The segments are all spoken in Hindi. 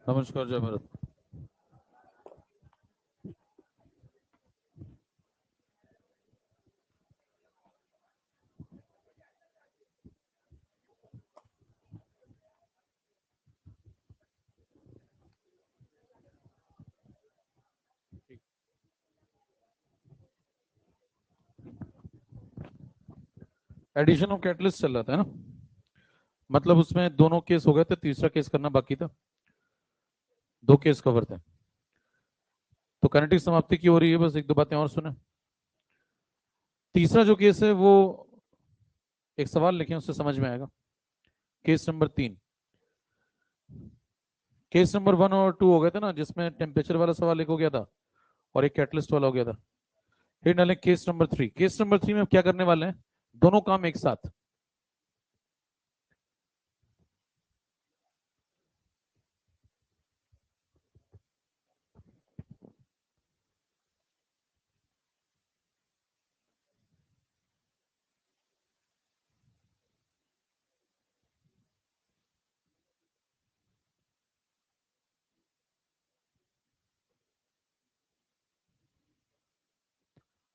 नमस्कार जय भारत। एडिशन ऑफ कैटलिस्ट चल रहा था, है ना। मतलब उसमें दोनों केस हो गए थे, तीसरा केस करना बाकी था। दो केस कवर थे। तो काइनेटिक समाप्ति की हो रही है, बस एक दो बातें और सुने। तीसरा जो केस है वो एक सवाल लिखे, उससे समझ में आएगा। Case number 3। केस नंबर 1 और 2 हो गए थे ना, जिसमें टेम्परेचर वाला सवाल एक हो गया था और एक कैटलिस्ट वाला हो गया था। फिर डालें केस नंबर 3। केस नंबर 3 में क्या करने वाले हैं, दोनों काम एक साथ।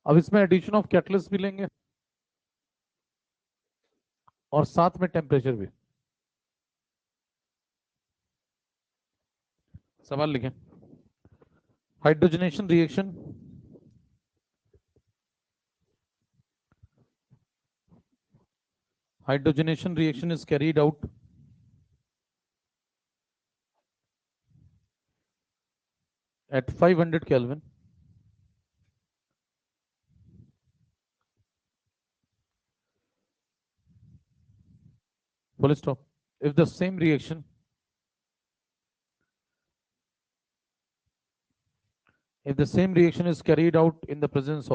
अब इसमें एडिशन ऑफ कैटलिस्ट भी लेंगे और साथ में टेम्परेचर भी। सवाल लिखें। Hydrogenation reaction hydrogenation reaction is carried out at 500 Kelvin. Full stop. If the same reaction is carried out in the presence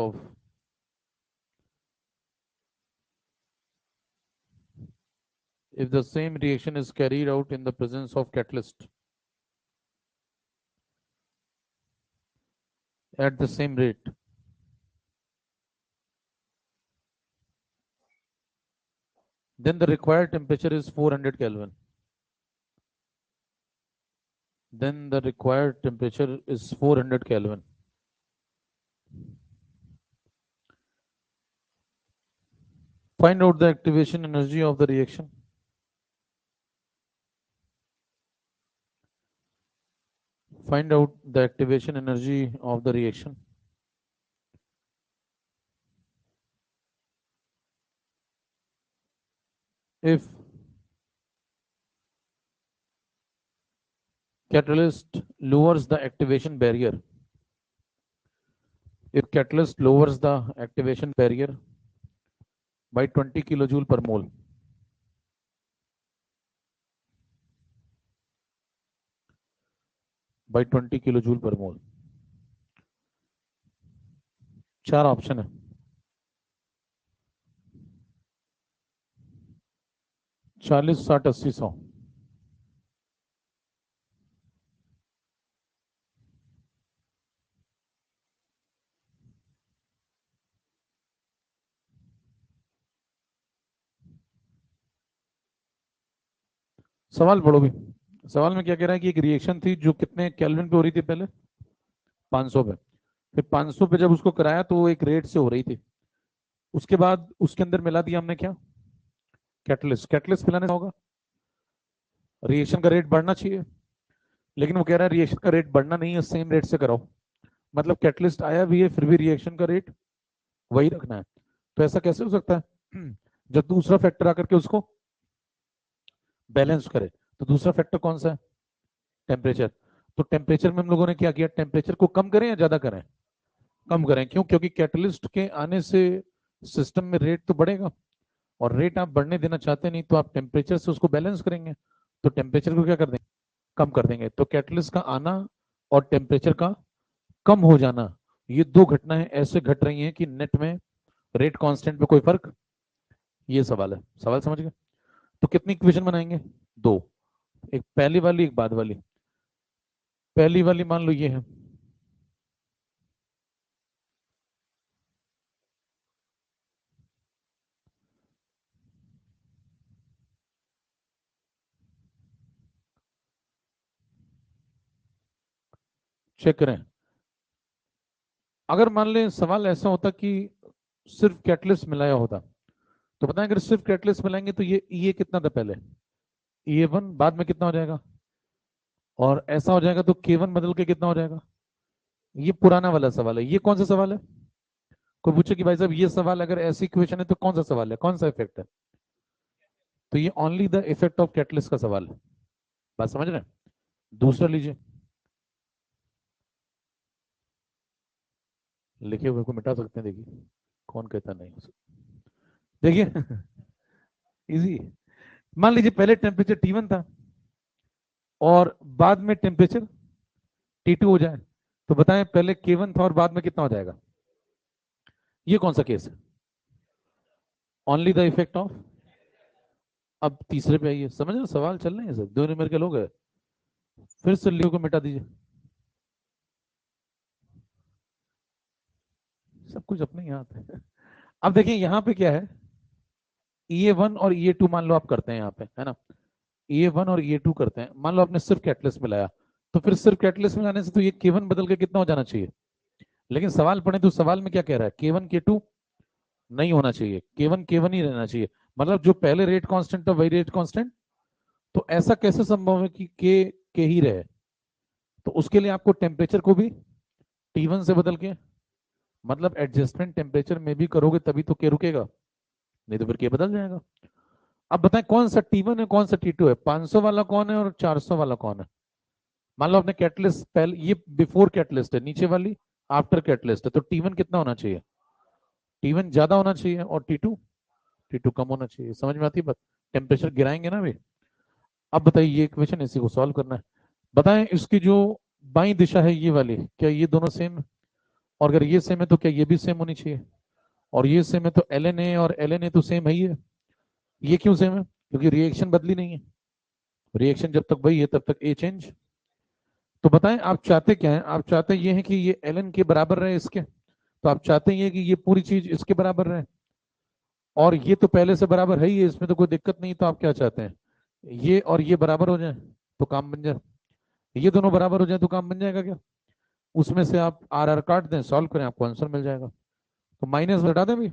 of catalyst at the same rate, then the required temperature is 400 Kelvin. Then the required temperature is 400 Kelvin. Find out the activation energy of the reaction. Find out the activation energy of the reaction. If catalyst lowers the activation barrier, by 20 kilojoule per mole, चार ऑप्शन है। 40, 60, 80, 100। सवाल पढ़ो भी। सवाल में क्या कह रहा है कि एक रिएक्शन थी जो कितने केल्विन पे हो रही थी पहले, 500 पे। फिर 500 पे जब उसको कराया तो वो एक रेट से हो रही थी। उसके बाद उसके अंदर मिला दिया हमने क्या, कैटलिस्ट। कैटलिस्ट मिलाने से होगा, रिएक्शन का रेट बढ़ना चाहिए। लेकिन वो कह रहा है रिएक्शन का रेट बढ़ना नहीं है, सेम रेट से कराओ। मतलब कैटलिस्ट आया भी है फिर भी रिएक्शन का रेट वही रखना है। तो ऐसा कैसे हो सकता है जब दूसरा फैक्टर आकर के उसको बैलेंस करे। तो दूसरा फैक्टर कौन सा है, टेम्परेचर। तो टेम्परेचर में हम लोगों ने क्या किया, टेम्परेचर को कम करें या ज्यादा करें, कम करें। क्यों, क्योंकि कैटलिस्ट के आने से सिस्टम में रेट तो बढ़ेगा, और रेट आप बढ़ने देना चाहते नहीं, तो आप टेम्परेचर से उसको बैलेंस करेंगे। तो टेम्परेचर को क्या कर देंगे, कम कर देंगे। तो कैटलिस्ट का आना और टेम्परेचर का कम हो जाना, ये दो घटनाएं ऐसे घट रही हैं कि नेट में रेट कांस्टेंट पे कोई फर्क। ये सवाल है, सवाल समझ गए। तो कितनी इक्वेशन बनाएंगे, दो। एक पहली वाली, एक बाद वाली। पहली वाली मान लो ये है, चेक करें। अगर मान लें सवाल ऐसा होता कि सिर्फ कैटलिस्ट मिलाया होता, तो बताएं अगर सिर्फ कैटलिस्ट मिलाएंगे तो ये कितना था पहले, E1 बाद में कितना हो जाएगा, और ऐसा हो जाएगा तो K1 बदल के कितना हो जाएगा। ये पुराना वाला सवाल है। ये कौन सा सवाल है? कोई पूछे कि भाई साहब ये सवाल अगर ऐसी इक्वेशन है तो कौन सा सवाल है, कौन सा इफेक्ट है, तो ये only the effect of catalyst का सवाल है। बात समझ रहे हैं? दूसरा लीजिए, लिखे हुए को मिटा सकते हैं, देखिए कौन कहता नहीं। देखिए इजी। मान लीजिए पहले टेम्परेचर T1 था और बाद में टेम्परेचर T2 हो जाए, तो बताएं पहले K1 था और बाद में कितना हो जाएगा। ये कौन सा केस है? Only the effect of. अब तीसरे पे आइए, समझ रहे सवाल चल रहे हैं सर, 2 नंबर के लोग हैं। फिर से लियो को मिटा दीजिए, सब कुछ अपने ही हाथ है। अब देखिए यहाँ पे क्या है, E1 और E2 मान लो आप करते हैं यहाँ पे, है ना, E1 और E2 करते हैं, मान लो आपने सिर्फ कैटलिस्ट मिलाया, तो फिर सिर्फ कैटलिस्ट मिलाने से तो ये K1 बदल के कितना हो जाना चाहिए। लेकिन सवाल पढ़े तो सवाल में क्या कह रहा है, K1 K2 नहीं होना चाहिए, K1 K1 ही रहना चाहिए। मतलब जो पहले रेट कांस्टेंट था वही रेट कांस्टेंट। तो ऐसा कैसे संभव है कि के ही रहे। तो उसके लिए आपको टेम्परेचर को भी T1 से बदल के, मतलब एडजस्टमेंट टेम्परेचर में भी करोगे तभी तो के रुकेगा, नहीं तो फिर के बदल जाएगा। अब बताएं कौन सा T1 है कौन सा T2 है, 500 वाला कौन है और 400 वाला कौन है। मान लो आपने कैटलिस्ट पहले, ये बिफोर कैटलिस्ट है, नीचे वाली आफ्टर कैटलिस्ट है, तो T1 कितना होना चाहिए, T1 ज्यादा होना चाहिए और T2 कम होना चाहिए। समझ में आती है बात? टेम्परेचर गिराएंगे ना अभी। अब बताइए ये इक्वेशन इसी को सॉल्व करना है। बताएं इसकी जो बाई दिशा है ये वाली, क्या ये दोनों सेम है? और अगर ये सेम है तो क्या ये भी सेम होनी चाहिए, और ये सेम है तो LNA और LNA तो सेम है ही है। ये क्यों सेम है, क्योंकि रिएक्शन बदली नहीं है, रिएक्शन जब तक वही है तब तक ए चेंज। तो बताएं आप चाहते क्या है, आप चाहते ये है कि ये LN के बराबर रहे इसके, तो आप चाहते हैं कि ये पूरी चीज इसके बराबर रहे, और ये तो पहले से बराबर है ही है, इसमें तो कोई दिक्कत नहीं। तो आप क्या चाहते हैं, ये और ये बराबर हो जाए तो काम बन जाए, ये दोनों बराबर हो जाए तो काम बन जाएगा क्या। उसमें से आप आर आर काट दें, सॉल्व करें, आपको आंसर मिल जाएगा। तो माइनस हटा दें भाई,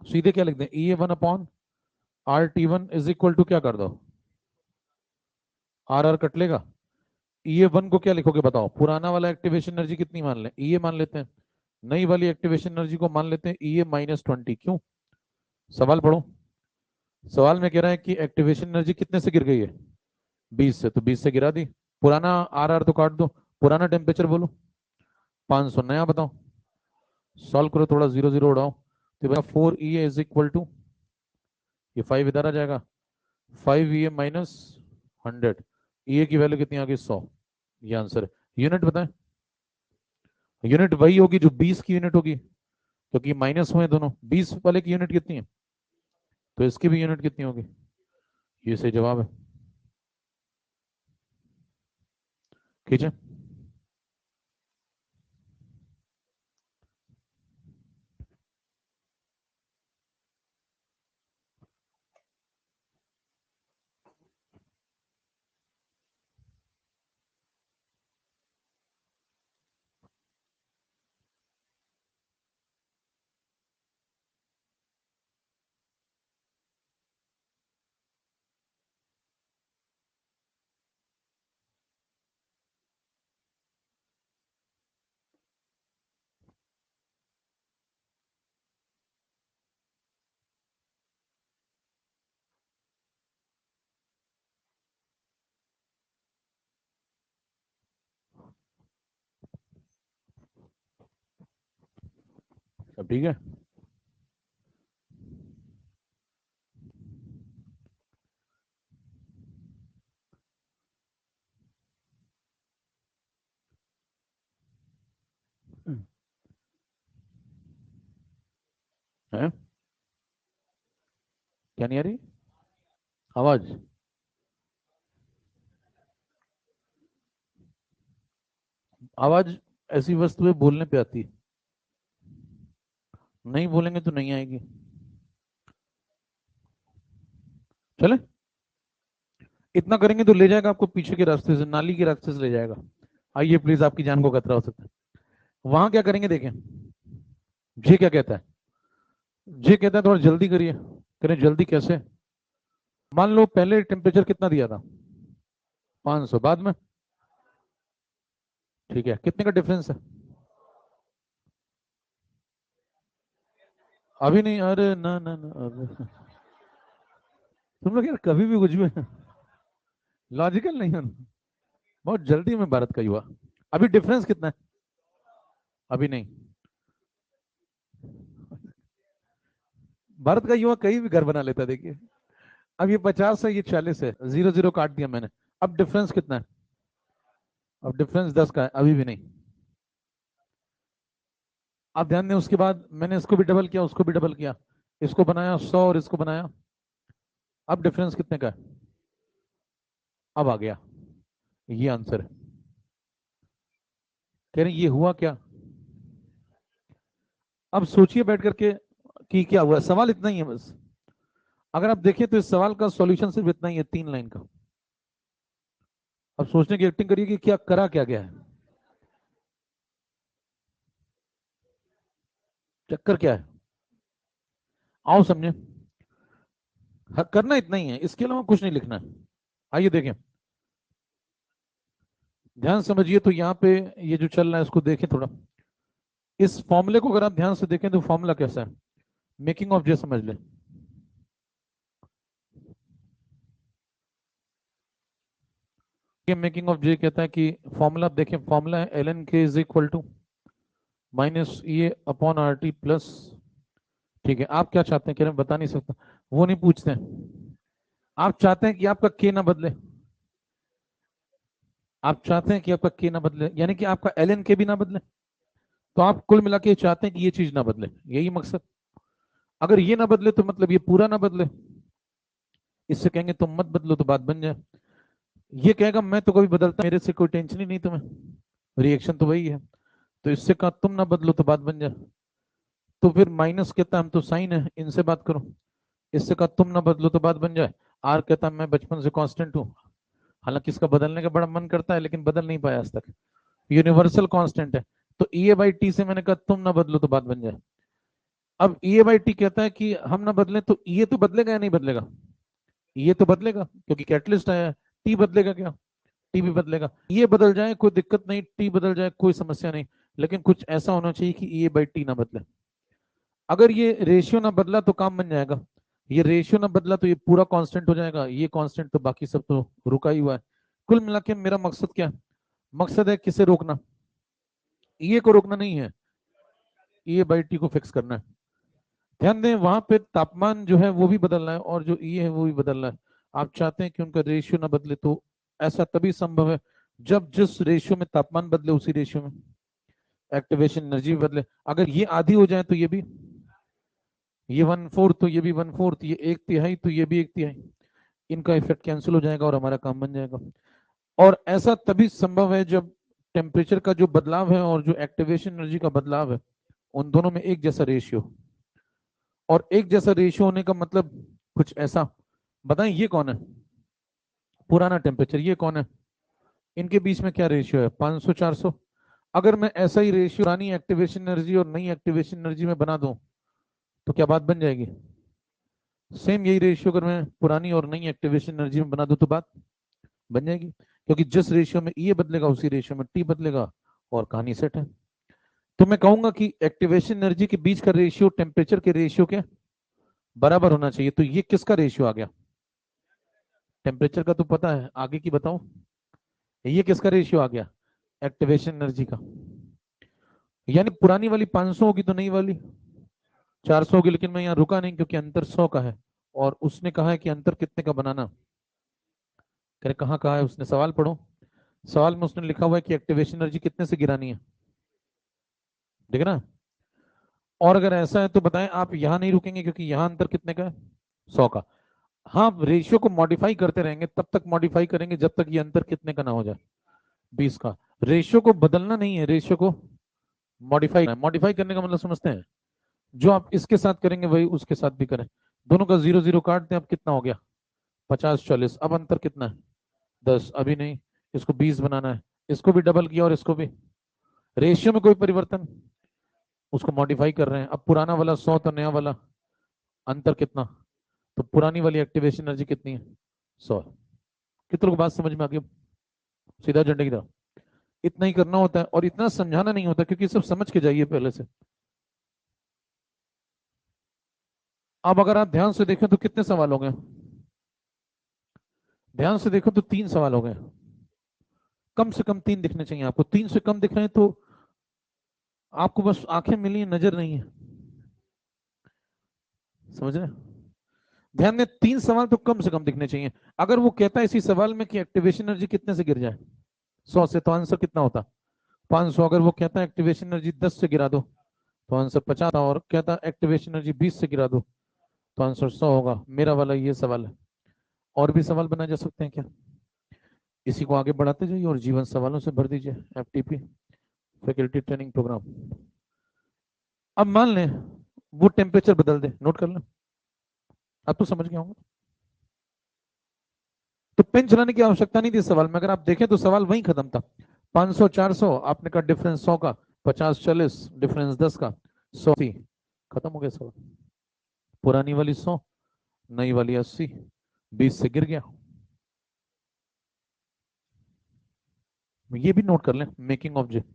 सीधे क्या लिख दें, E1/RT1 इज इक्वल टू क्या कर दो, आर आर कट लेगा। E1 को क्या लिखोगे बताओ, पुराना वाला एक्टिवेशन एनर्जी कितनी मान लें, E मान लेते हैं, नई वाली एक्टिवेशन एनर्जी को मान लेते हैं E-20। क्यों, सवाल पढ़ो। सवाल में कह रहा है कि एक्टिवेशन एनर्जी कितने से गिर गई है, 20 से, तो 20 से गिरा दी। पुराना आर आर तो काट दो, पुराना टेम्परेचर बोलो 500, नया बताओ। सॉल्व करो, थोड़ा जीरो जीरो उड़ाओ, तो बेटा 4E इज इक्वल टू, ये 5 इधर आ जाएगा, 5E - 100, E की वैल्यू कितनी आ गई, 100। ये आंसर है। यूनिट बताएं, यूनिट वही होगी जो 20 की यूनिट होगी, क्योंकि माइनस हुए दोनों। 20 वाले की यूनिट कितनी है, तो इसकी भी यूनिट कितनी होगी। ये सही जवाब है। खींचे, सब ठीक है। है, क्या नहीं आ रही आवाज, आवाज ऐसी वस्तु है बोलने पे आती है, नहीं बोलेंगे तो नहीं आएगी। चले, इतना करेंगे तो ले जाएगा आपको पीछे के रास्ते से, नाली के रास्ते से ले जाएगा। आइए प्लीज, आपकी जान को खतरा हो सकता है। वहां क्या करेंगे देखें, जी क्या कहता है, जी कहता है थोड़ा जल्दी करिए। करें जल्दी कैसे? मान लो पहले टेम्परेचर कितना दिया था, 500, बाद में ठीक है, कितने का डिफरेंस है? अभी नहीं, अरे ना ना ना, अभी तुम लोग यार कभी भी कुछ भी लॉजिकल नहीं हो। बहुत जल्दी में भारत का युवा। अभी डिफरेंस कितना है? अभी नहीं। भारत का युवा कहीं भी घर बना लेता है, देखिए। अब ये 50 है, ये 40 है, जीरो जीरो काट दिया मैंने। अब डिफरेंस कितना है? अब डिफरेंस 10 का है, अभी भी नहीं। आप ध्यान दें, उसके बाद मैंने इसको भी डबल किया, उसको भी डबल किया, इसको बनाया 100 और इसको बनाया। अब डिफरेंस कितने का है? अब आ गया, ये आंसर है। कह रहे हैं, ये हुआ क्या? अब सोचिए बैठ करके कि क्या हुआ। सवाल इतना ही है बस। अगर आप देखें तो इस सवाल का सॉल्यूशन सिर्फ इतना ही है, 3 लाइन का। अब सोचने की एक्टिंग करिए कि क्या करा क्या गया है, चक्कर क्या है। आओ समझे। हाँ, करना इतना ही है, इसके अलावा कुछ नहीं लिखना है। आइए देखें, ध्यान समझिए। तो यहाँ पे ये जो चल रहा है इसको देखें थोड़ा। इस फॉर्मूले को अगर आप ध्यान से देखें तो फॉर्मूला कैसा है, मेकिंग ऑफ जे समझ लें। ये मेकिंग ऑफ जे कहता है कि फॉर्मूला देखें, फॉर्मूला है L N K is equal to minus A upon R T plus. ठीक है, आप क्या चाहते हैं? कह रहे हैं बता नहीं सकता, वो नहीं पूछते हैं। आप चाहते हैं कि आपका के ना बदले, आप चाहते हैं कि आपका के ना बदले, यानी कि आपका एल एन के भी ना बदले। तो आप कुल मिला के चाहते हैं कि ये चीज ना बदले, यही मकसद। अगर ये ना बदले तो मतलब ये पूरा ना बदले। इससे कहेंगे तुम मत बदलो तो बात बन जाए। ये कहेगा मैं तो कभी बदलता, मेरे से कोई टेंशन ही नहीं तुम्हें, रिएक्शन तो वही है। तो इससे कहा तुम ना बदलो तो बात बन जाए। तो फिर माइनस कहता हम तो साइन है, इनसे बात करो। इससे कहा तुम ना बदलो तो बात बन जाए। आर कहता मैं बचपन से कांस्टेंट हूँ, हालांकि इसका बदलने का बड़ा मन करता है लेकिन बदल नहीं पाया आज तक, यूनिवर्सल कांस्टेंट है। तो ई ए बाई टी से मैंने कहा तुम ना बदलो तो बात बन जाए। अब ई ए बाई टी कहता है कि हम ना बदले, तो ये तो बदलेगा या नहीं बदलेगा? ये तो बदलेगा क्योंकि कैटलिस्ट आया है। टी बदलेगा क्या? टी भी बदलेगा। ये बदल जाए कोई दिक्कत नहीं, टी बदल जाए कोई समस्या नहीं, लेकिन कुछ ऐसा होना चाहिए कि ए बाई टी ना बदले। अगर ये रेशियो ना बदला तो काम बन जाएगा, ये रेशियो ना बदला तो ये पूरा कांस्टेंट हो जाएगा, ये कांस्टेंट तो बाकी सब तो रुका ही हुआ है। कुल मिला के मेरा मकसद क्या है? मकसद है किसे रोकना? ये को रोकना नहीं है, ए बाई टी को फिक्स करना है। ध्यान दें, वहां पे तापमान जो है वो भी बदलना है और जो ई है वो भी बदलना है। आप चाहते हैं कि उनका रेशियो ना बदले, तो ऐसा तभी संभव है जब जिस रेशियो में तापमान बदले उसी रेशियो में एक्टिवेशन एनर्जी भी बदले। अगर ये आधी हो जाए तो ये भी, ये 1/4 तो ये भी 1/4, ये 1/3 तो ये भी 1/3, इनका इफेक्ट कैंसिल हो जाएगा और हमारा काम बन जाएगा। और ऐसा तभी संभव है जब टेम्परेचर का जो बदलाव है और जो एक्टिवेशन एनर्जी का बदलाव है उन दोनों में एक जैसा रेशियो। और एक जैसा रेशियो होने का मतलब कुछ ऐसा, बताएं ये कौन है? पुराना टेम्परेचर, ये कौन है? इनके बीच में क्या रेशियो है? 500 400। अगर मैं ऐसा ही रेशियो पुरानी एक्टिवेशन एनर्जी और नई एक्टिवेशन एनर्जी में बना दूं तो क्या बात बन जाएगी? सेम यही रेशियो अगर मैं पुरानी और नई एक्टिवेशन एनर्जी में बना दूं तो बात बन जाएगी, क्योंकि जिस रेशियो में ये बदलेगा उसी रेशियो में टी बदलेगा और कहानी सेट है। तो मैं कहूंगा कि एक्टिवेशन एनर्जी के बीच का रेशियो टेम्परेचर के रेशियो के बराबर होना चाहिए। तो ये किसका रेशियो आ गया? टेम्परेचर का तो पता है, आगे की बताऊं? ये किसका रेशियो आ गया? एक्टिवेशन एनर्जी का। यानी पुरानी वाली 500 होगी तो नई वाली 400 होगी, लेकिन मैं यहाँ रुका नहीं क्योंकि अंतर 100 का है। और उसने कहा है कि अंतर कितने का बनाना। कह रहे कहाँ कहा है उसने, सवाल पढ़ो। सवाल में उसने लिखा हुआ है कि एक्टिवेशन एनर्जी कितने से गिरानी है, देख ना। और अगर ऐसा है तो बताएं, आप यहाँ नहीं रुकेंगे क्योंकि यहाँ अंतर कितने का है? 100 का। हाँ, रेशियो को मॉडिफाई करते रहेंगे, तब तक मॉडिफाई करेंगे जब तक ये अंतर कितने का ना हो जाए, 20 का। रेशियो को बदलना नहीं है, रेशियो को मॉडिफाई, मॉडिफाई करने का मतलब समझते हैं? जो आप इसके साथ करेंगे वही उसके साथ भी करें। दोनों का जीरो जीरो काट दें, अब कितना हो गया? 50 40। अब अंतर कितना है? 10। अभी नहीं, इसको 20 बनाना है। इसको भी डबल किया और इसको भी, रेशियो में कोई परिवर्तन, उसको मॉडिफाई कर रहे हैं। अब पुराना वाला 100 तो नया वाला, अंतर कितना, तो पुरानी वाली एक्टिवेशन एनर्जी कितनी है, 100। कितने लोग बात समझ में आ गई, सीधा झंडे की तरह। इतना ही करना होता है और इतना समझाना नहीं होता, क्योंकि सब समझ के जाइए पहले से। अब अगर आप ध्यान से देखें तो कितने सवाल हो गए, ध्यान से देखो तो 3 सवाल हो गए। कम से कम 3 दिखने चाहिए आपको, 3 से कम दिख रहे हैं तो आपको बस आंखें मिली हैं, नजर नहीं है। समझ रहे हैं? ध्यान में 3 सवाल तो कम से कम दिखने चाहिए। अगर वो कहता है इसी सवाल में कि एक्टिवेशन एनर्जी कितने से गिर जाए 100 से, तो आंसर कितना होता, 500। अगर वो कहता है एक्टिवेशन एनर्जी 10 से गिरा दो, तो आंसर 50। और कहता है एक्टिवेशन एनर्जी 20 से गिरा दो, तो आंसर 100 होगा। मेरा वाला ये सवाल है। और भी सवाल बनाए जा सकते हैं क्या? इसी को आगे बढ़ाते जाइए और जीवन सवालों से भर दीजिए एफटीपी फैकल्टी ट्रेनिंग प्रोग्राम। अब मान लें वो टेम्परेचर बदल दे, नोट कर लें, अब तो समझ गया होंगे। तो पेन चलाने की आवश्यकता नहीं थी सवाल में। अगर आप देखें तो सवाल वहीं खत्म था। 500 400 आपने कहा, डिफरेंस 100 का, 50 40 डिफरेंस 10 का, 100 थी, खत्म हो गया सवाल। पुरानी वाली 100, नई वाली 80, 20 से गिर गया। ये भी नोट कर लें, मेकिंग ऑब्जेक्ट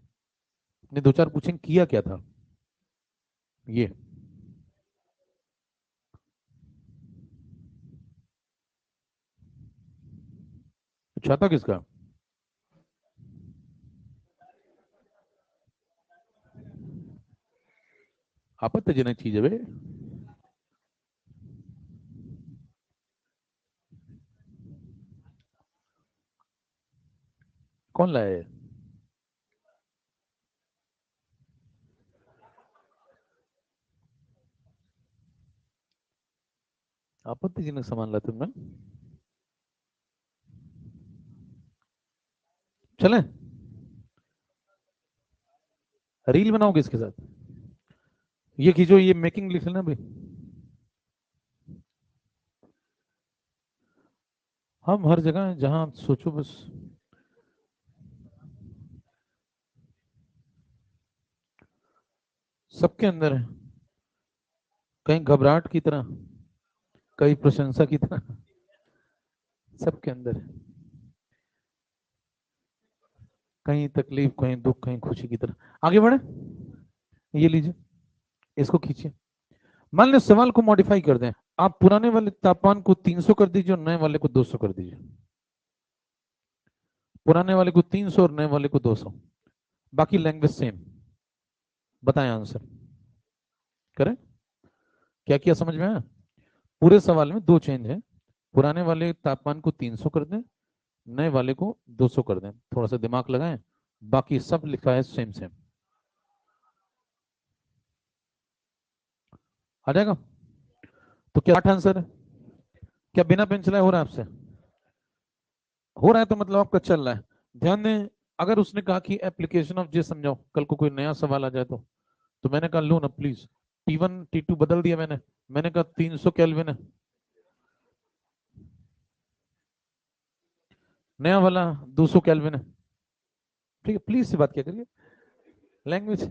ने 2 4 पूछेंगे किया क्या था। ये छाता किसका, आपत्तिजनक चीज है बे। कौन लाया है? आपत्तिजनक सामान लाते तुमने। चले रील बनाओगे इसके साथ, ये खींचो, ये मेकिंग लिख लेना भाई। हम हर जगह जहां आप सोचो बस। सबके अंदर है, कहीं घबराहट की तरह, कहीं प्रशंसा की तरह, सबके अंदर है। कहीं तकलीफ, कहीं दुख, कहीं खुशी की तरह। आगे बढ़े, ये लीजिए, इसको खींचिए। मान लो सवाल को मॉडिफाई कर दें, आप पुराने वाले तापमान को 300 कर दीजिए और नए वाले को 200 कर दीजिए। पुराने वाले को 300 और नए वाले को 200, बाकी लैंग्वेज सेम। बताएं आंसर, करें? क्या किया समझ में आया? पूरे सवाल में 2 चेंज है, पुराने वाले तापमान को 300 कर दें, नए वाले को 200 कर दें। थोड़ा सा दिमाग लगाएं, बाकी सब लिखा है सेम सेम। आ जाएगा? तो क्या 8 आंसर है? क्या बिना पेन चलाए हो रहा है आपसे? हो रहा है तो मतलब आपका चल रहा है। ध्यान दें, अगर उसने कहा कि एप्लीकेशन ऑफ जे समझाओ, कल को कोई नया सवाल आ जाए तो मैंने कहा लो ना प्लीज, T1 T2 बदल दिया मैंने कहा 300 केल्विन है, नया वाला 200 केल्विन है। ठीक है, प्लीज से बात क्या करिए, लैंग्वेज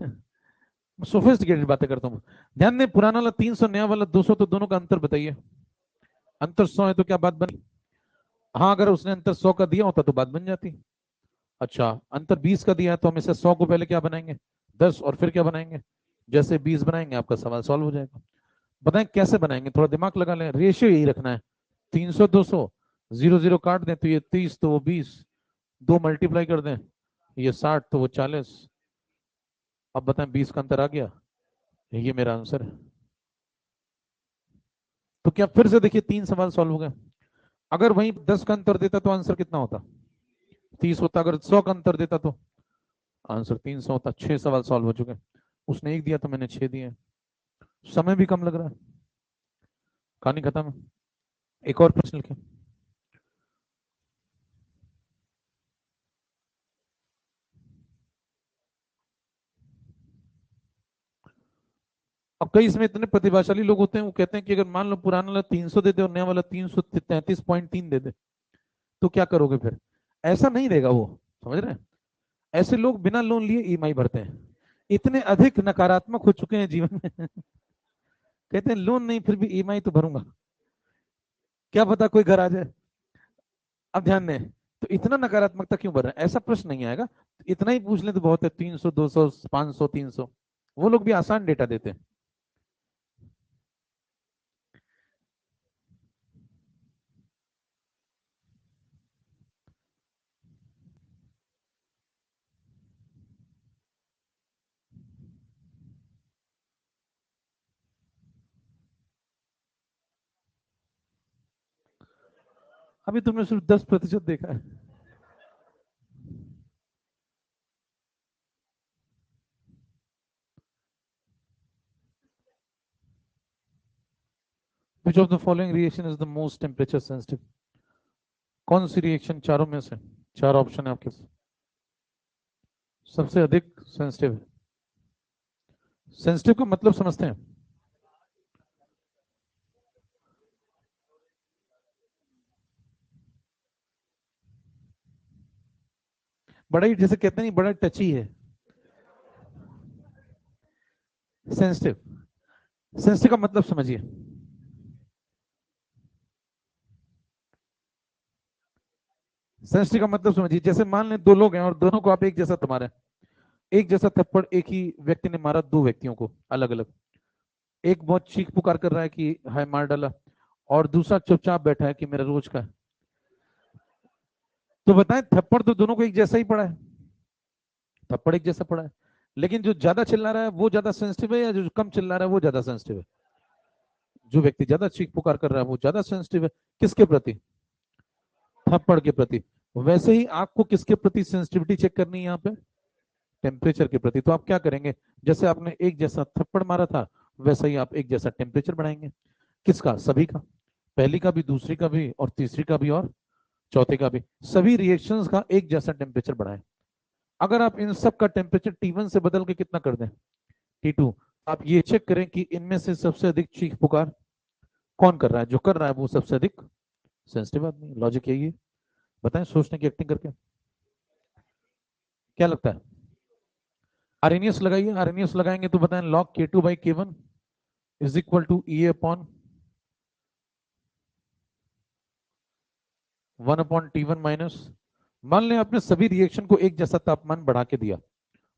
सोफिस्टिकेटेड बातें करता हूँ। ध्यान दें, पुराना वाला 300, नया वाला 200, तो दोनों का अंतर बताइए। अंतर 100 है तो क्या बात बनी? हाँ, अगर उसने अंतर 100 का दिया होता तो बात बन जाती। अच्छा, अंतर 20 का दिया है तो हम इसे 100 को पहले क्या बनाएंगे, 10, और फिर क्या बनाएंगे, जैसे 20 बनाएंगे आपका सवाल सॉल्व हो जाएगा। बताएं कैसे बनाएंगे, थोड़ा दिमाग लगा लें। रेशियो यही रखना है, 300 200, 0 0 काट दें तो ये 30 तो वो 20, 2 मल्टीप्लाई कर दें ये 60 तो वो 40। अब बताएं 20 का अंतर आ गया, ये मेरा आंसर है। तो क्या फिर से देखिए 3 सवाल सॉल्व हो गए। अगर वहीं 10 का अंतर देता तो आंसर कितना होता, 30 होता। अगर 100 का अंतर देता तो आंसर 300 होता। 6 सवाल सॉल्व हो चुके। उसने 1 दिया तो मैंने 6 दिए। समय भी कम लग रहा है। कहानी खत्म है। एक और प्रश्न लिखें। अब कई इसमें इतने प्रतिभाशाली लोग होते हैं, वो कहते हैं कि अगर मान लो पुराना वाला 300 दे दे और नया वाला 333.3 दे दे तो क्या करोगे फिर? ऐसा नहीं देगा वो, समझ रहे हैं? ऐसे लोग बिना लोन लिए ईएमआई भरते हैं, इतने अधिक नकारात्मक हो चुके हैं जीवन में। कहते हैं लोन नहीं फिर भी ईएमआई तो भरूंगा, क्या पता कोई घर आ जाए। अब ध्यान दें, तो इतना नकारात्मकता क्यों बढ़ रहा है, ऐसा प्रश्न नहीं आएगा। इतना ही पूछ लें तो बहुत है, 300 200 500 300, वो लोग भी आसान डेटा देते हैं। अभी तुमने सिर्फ 10% देखा है। Which of the following reaction is the most temperature sensitive? कौन सी रिएक्शन चारों में से, चार ऑप्शन है आपके पास, सबसे अधिक सेंसिटिव है? सेंसिटिव का मतलब समझते हैं? बड़ा ही, जैसे कहते नहीं, बड़ा टची है। सेंसिटिव, सेंसिटिव का मतलब समझिए। सेंसिटिव का मतलब समझिए, जैसे मान लें दो लोग हैं और दोनों को आप एक जैसा तुम्हारा है, एक जैसा थप्पड़ एक ही व्यक्ति ने मारा दो व्यक्तियों को अलग अलग, एक बहुत चीख पुकार कर रहा है कि हाय मार डाला, और दूसरा चुपचाप बैठा है कि मेरा रोज का है। तो बताएं, थप्पड़ तो दोनों को एक जैसा ही पड़ा है, थप्पड़ एक जैसा पड़ा है, लेकिन जो ज्यादा चिल्ला रहा है वो ज्यादा सेंसिटिव है या जो कम चिल्ला रहा है वो ज्यादा सेंसिटिव है? जो व्यक्ति ज्यादा चीख पुकार कर रहा है वो ज्यादा सेंसिटिव है, किसके प्रति? थप्पड़ के प्रति। वैसे ही आपको किसके प्रति सेंसिटिविटी चेक करनी है यहाँ पे? टेम्परेचर के प्रति। तो आप क्या करेंगे, जैसे आपने एक जैसा थप्पड़ मारा था वैसा ही आप एक जैसा टेम्परेचर बढ़ाएंगे। किसका? सभी का, पहली का भी, दूसरी का भी, और तीसरी का भी, और चौथे का भी। सभी रिएक्शंस का एक जैसा टेम्परेचर बढ़ाएं। अगर आप इन सब का टेम्परेचर T1 से बदल के कितना कर दें, T2, आप ये चेक करें कि इनमें से सबसे अधिक चीख पुकार कौन कर रहा है, जो कर रहा है वो सबसे अधिक सेंसिटिव आदमी। लॉजिक यही है। बताएं सोचने की एक्टिंग करके, क्या लगता है? आरएनएस लगाइए, आरएनएस लगाएंगे तो बताएं log K2/K1 is equal to E upon 1/T1 minus, मान लें आपने सभी रिएक्शन को एक जैसा तापमान बढ़ा के दिया,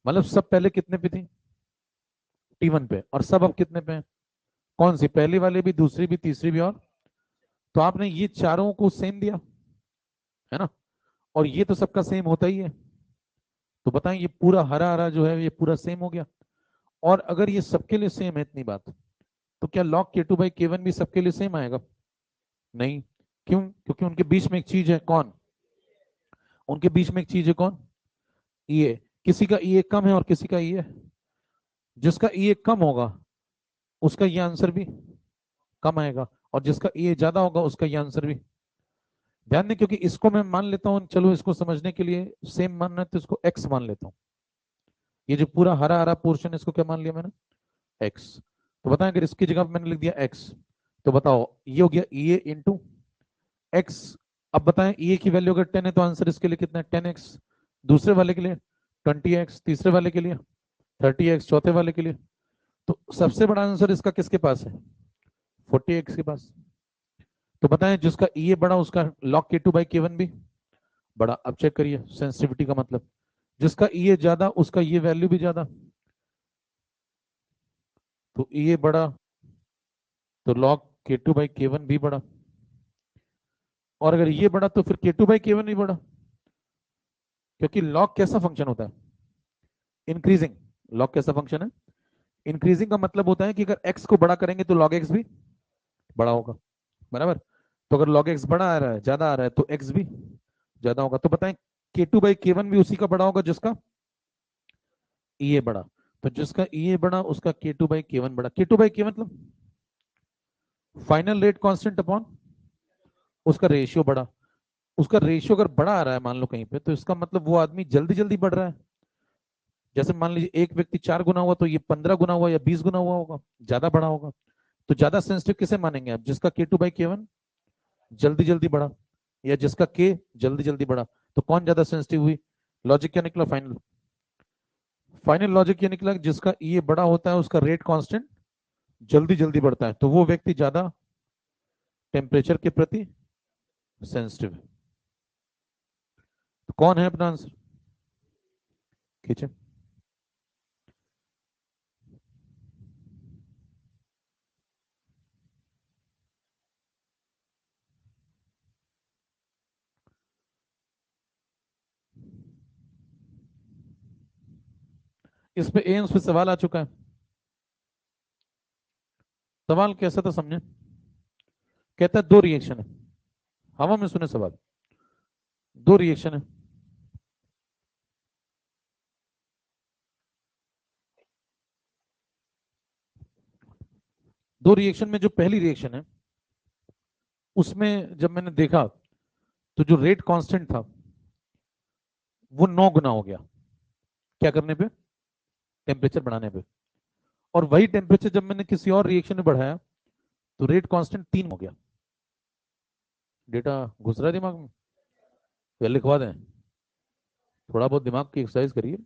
मतलब सब पहले कितने पे थी? T1 पे, और सब अब कितने पे हैं? कौन सी? पहली वाली भी, दूसरी भी, तीसरी भी, और तो आपने ये चारों को सेम दिया है ना, और ये तो सबका सेम होता ही है। तो बताएं ये पूरा हरा हरा जो है ये पूरा सेम हो गया। और अगर ये सबके लिए सेम है इतनी बात, तो क्या log K2/K1 भी सबके लिए सेम आएगा? नहीं। क्यों? क्योंकि उनके बीच में एक चीज है, कौन? उनके बीच में एक चीज है, कौन? ये, किसी का ये कम है और किसी का ये, जिसका ये कम होगा उसका ये आंसर भी कम आएगा, और जिसका ये ज्यादा होगा उसका ये आंसर भी। ध्यान दें, क्योंकि इसको मैं मान लेता हूं, चलो इसको समझने के लिए सेम मानना है तो इसको एक्स मान लेता हूं। ये जो पूरा हरा हरा पोर्शन, इसको क्या मान लिया मैंने? एक्स। तो बताएं अगर इसकी जगह मैंने लिख दिया एक्स, तो बताओ ये हो गया ए इंटू एक्स। अब बताएं ए की वैल्यू अगर 10 है तो आंसर इसके लिए कितना है? 10x। दूसरे वाले के लिए 20x, तीसरे वाले के लिए 30x, चौथे वाले के लिए। तो सबसे बड़ा आंसर इसका किसके पास है? 40x के पास। तो बताएं जिसका ये बड़ा उसका log K2/K1 भी बड़ा। अब चेक करिए सेंसिटिविटी का मतलब, जिसका ये ज्यादा उसका ये वैल्यू भी ज्यादा, तो ये बड़ा, तो log K2/K1 भी बड़ा। और अगर ये बड़ा तो फिर K2/K1 भी बड़ा, क्योंकि log कैसा फंक्शन होता है? इंक्रीजिंग। log कैसा फंक्शन है? इंक्रीजिंग का मतलब होता है कि अगर x को बड़ा करेंगे तो log x भी बड़ा होगा, बराबर। तो अगर log x बड़ा आ रहा है, ज्यादा आ रहा है, तो x भी ज्यादा होगा। तो बताएं K2/K1 भी उसी का बड़ा होगा जिसका ये बड़ा। तो जिसका ये बड़ा उसका K2/K1 बड़ा। K2/K मतलब फाइनल रेट कांस्टेंट अपॉन उसका रेशियो बड़ा। उसका रेशियो अगर बड़ा आ रहा है मान लो कहीं पे, तो इसका मतलब वो आदमी जल्दी जल्दी बढ़ रहा है। जैसे मान लीजिए एक व्यक्ति 4 गुना हुआ तो ये 15 गुना हुआ या 20 गुना हुआ होगा, ज्यादा बड़ा होगा। तो ज्यादा सेंसिटिव किसे मानेंगे आप? जिसका K2/K1 जल्दी जल्दी बढ़ा, या जिसका K जल्दी जल्दी बढ़ा। तो कौन ज्यादा सेंसिटिव हुई? लॉजिक क्या निकला फाइनल? फाइनल लॉजिक ये निकला जिसका ये बड़ा होता है उसका रेट कांस्टेंट जल्दी जल्दी बढ़ता है, तो वो व्यक्ति ज्यादा टेम्परेचर के प्रति सेंसिटिव है। तो कौन है अपना आंसर? खींचे। इस पे एम्स पे सवाल आ चुका है। सवाल कैसा था समझे? कहता है दो रिएक्शन है, हवा में सुने सवाल। दो रिएक्शन है, दो रिएक्शन में जो पहली रिएक्शन है उसमें जब मैंने देखा तो जो रेट कांस्टेंट था वो 9 गुना हो गया। क्या करने पे? टेम्परेचर बढ़ाने पे। और वही टेम्परेचर जब मैंने किसी और रिएक्शन में बढ़ाया तो रेट कांस्टेंट 3 हो गया। डेटा घुस रहा है दिमाग में? या लिखवा दें? थोड़ा बहुत दिमाग की एक्सरसाइज करिए।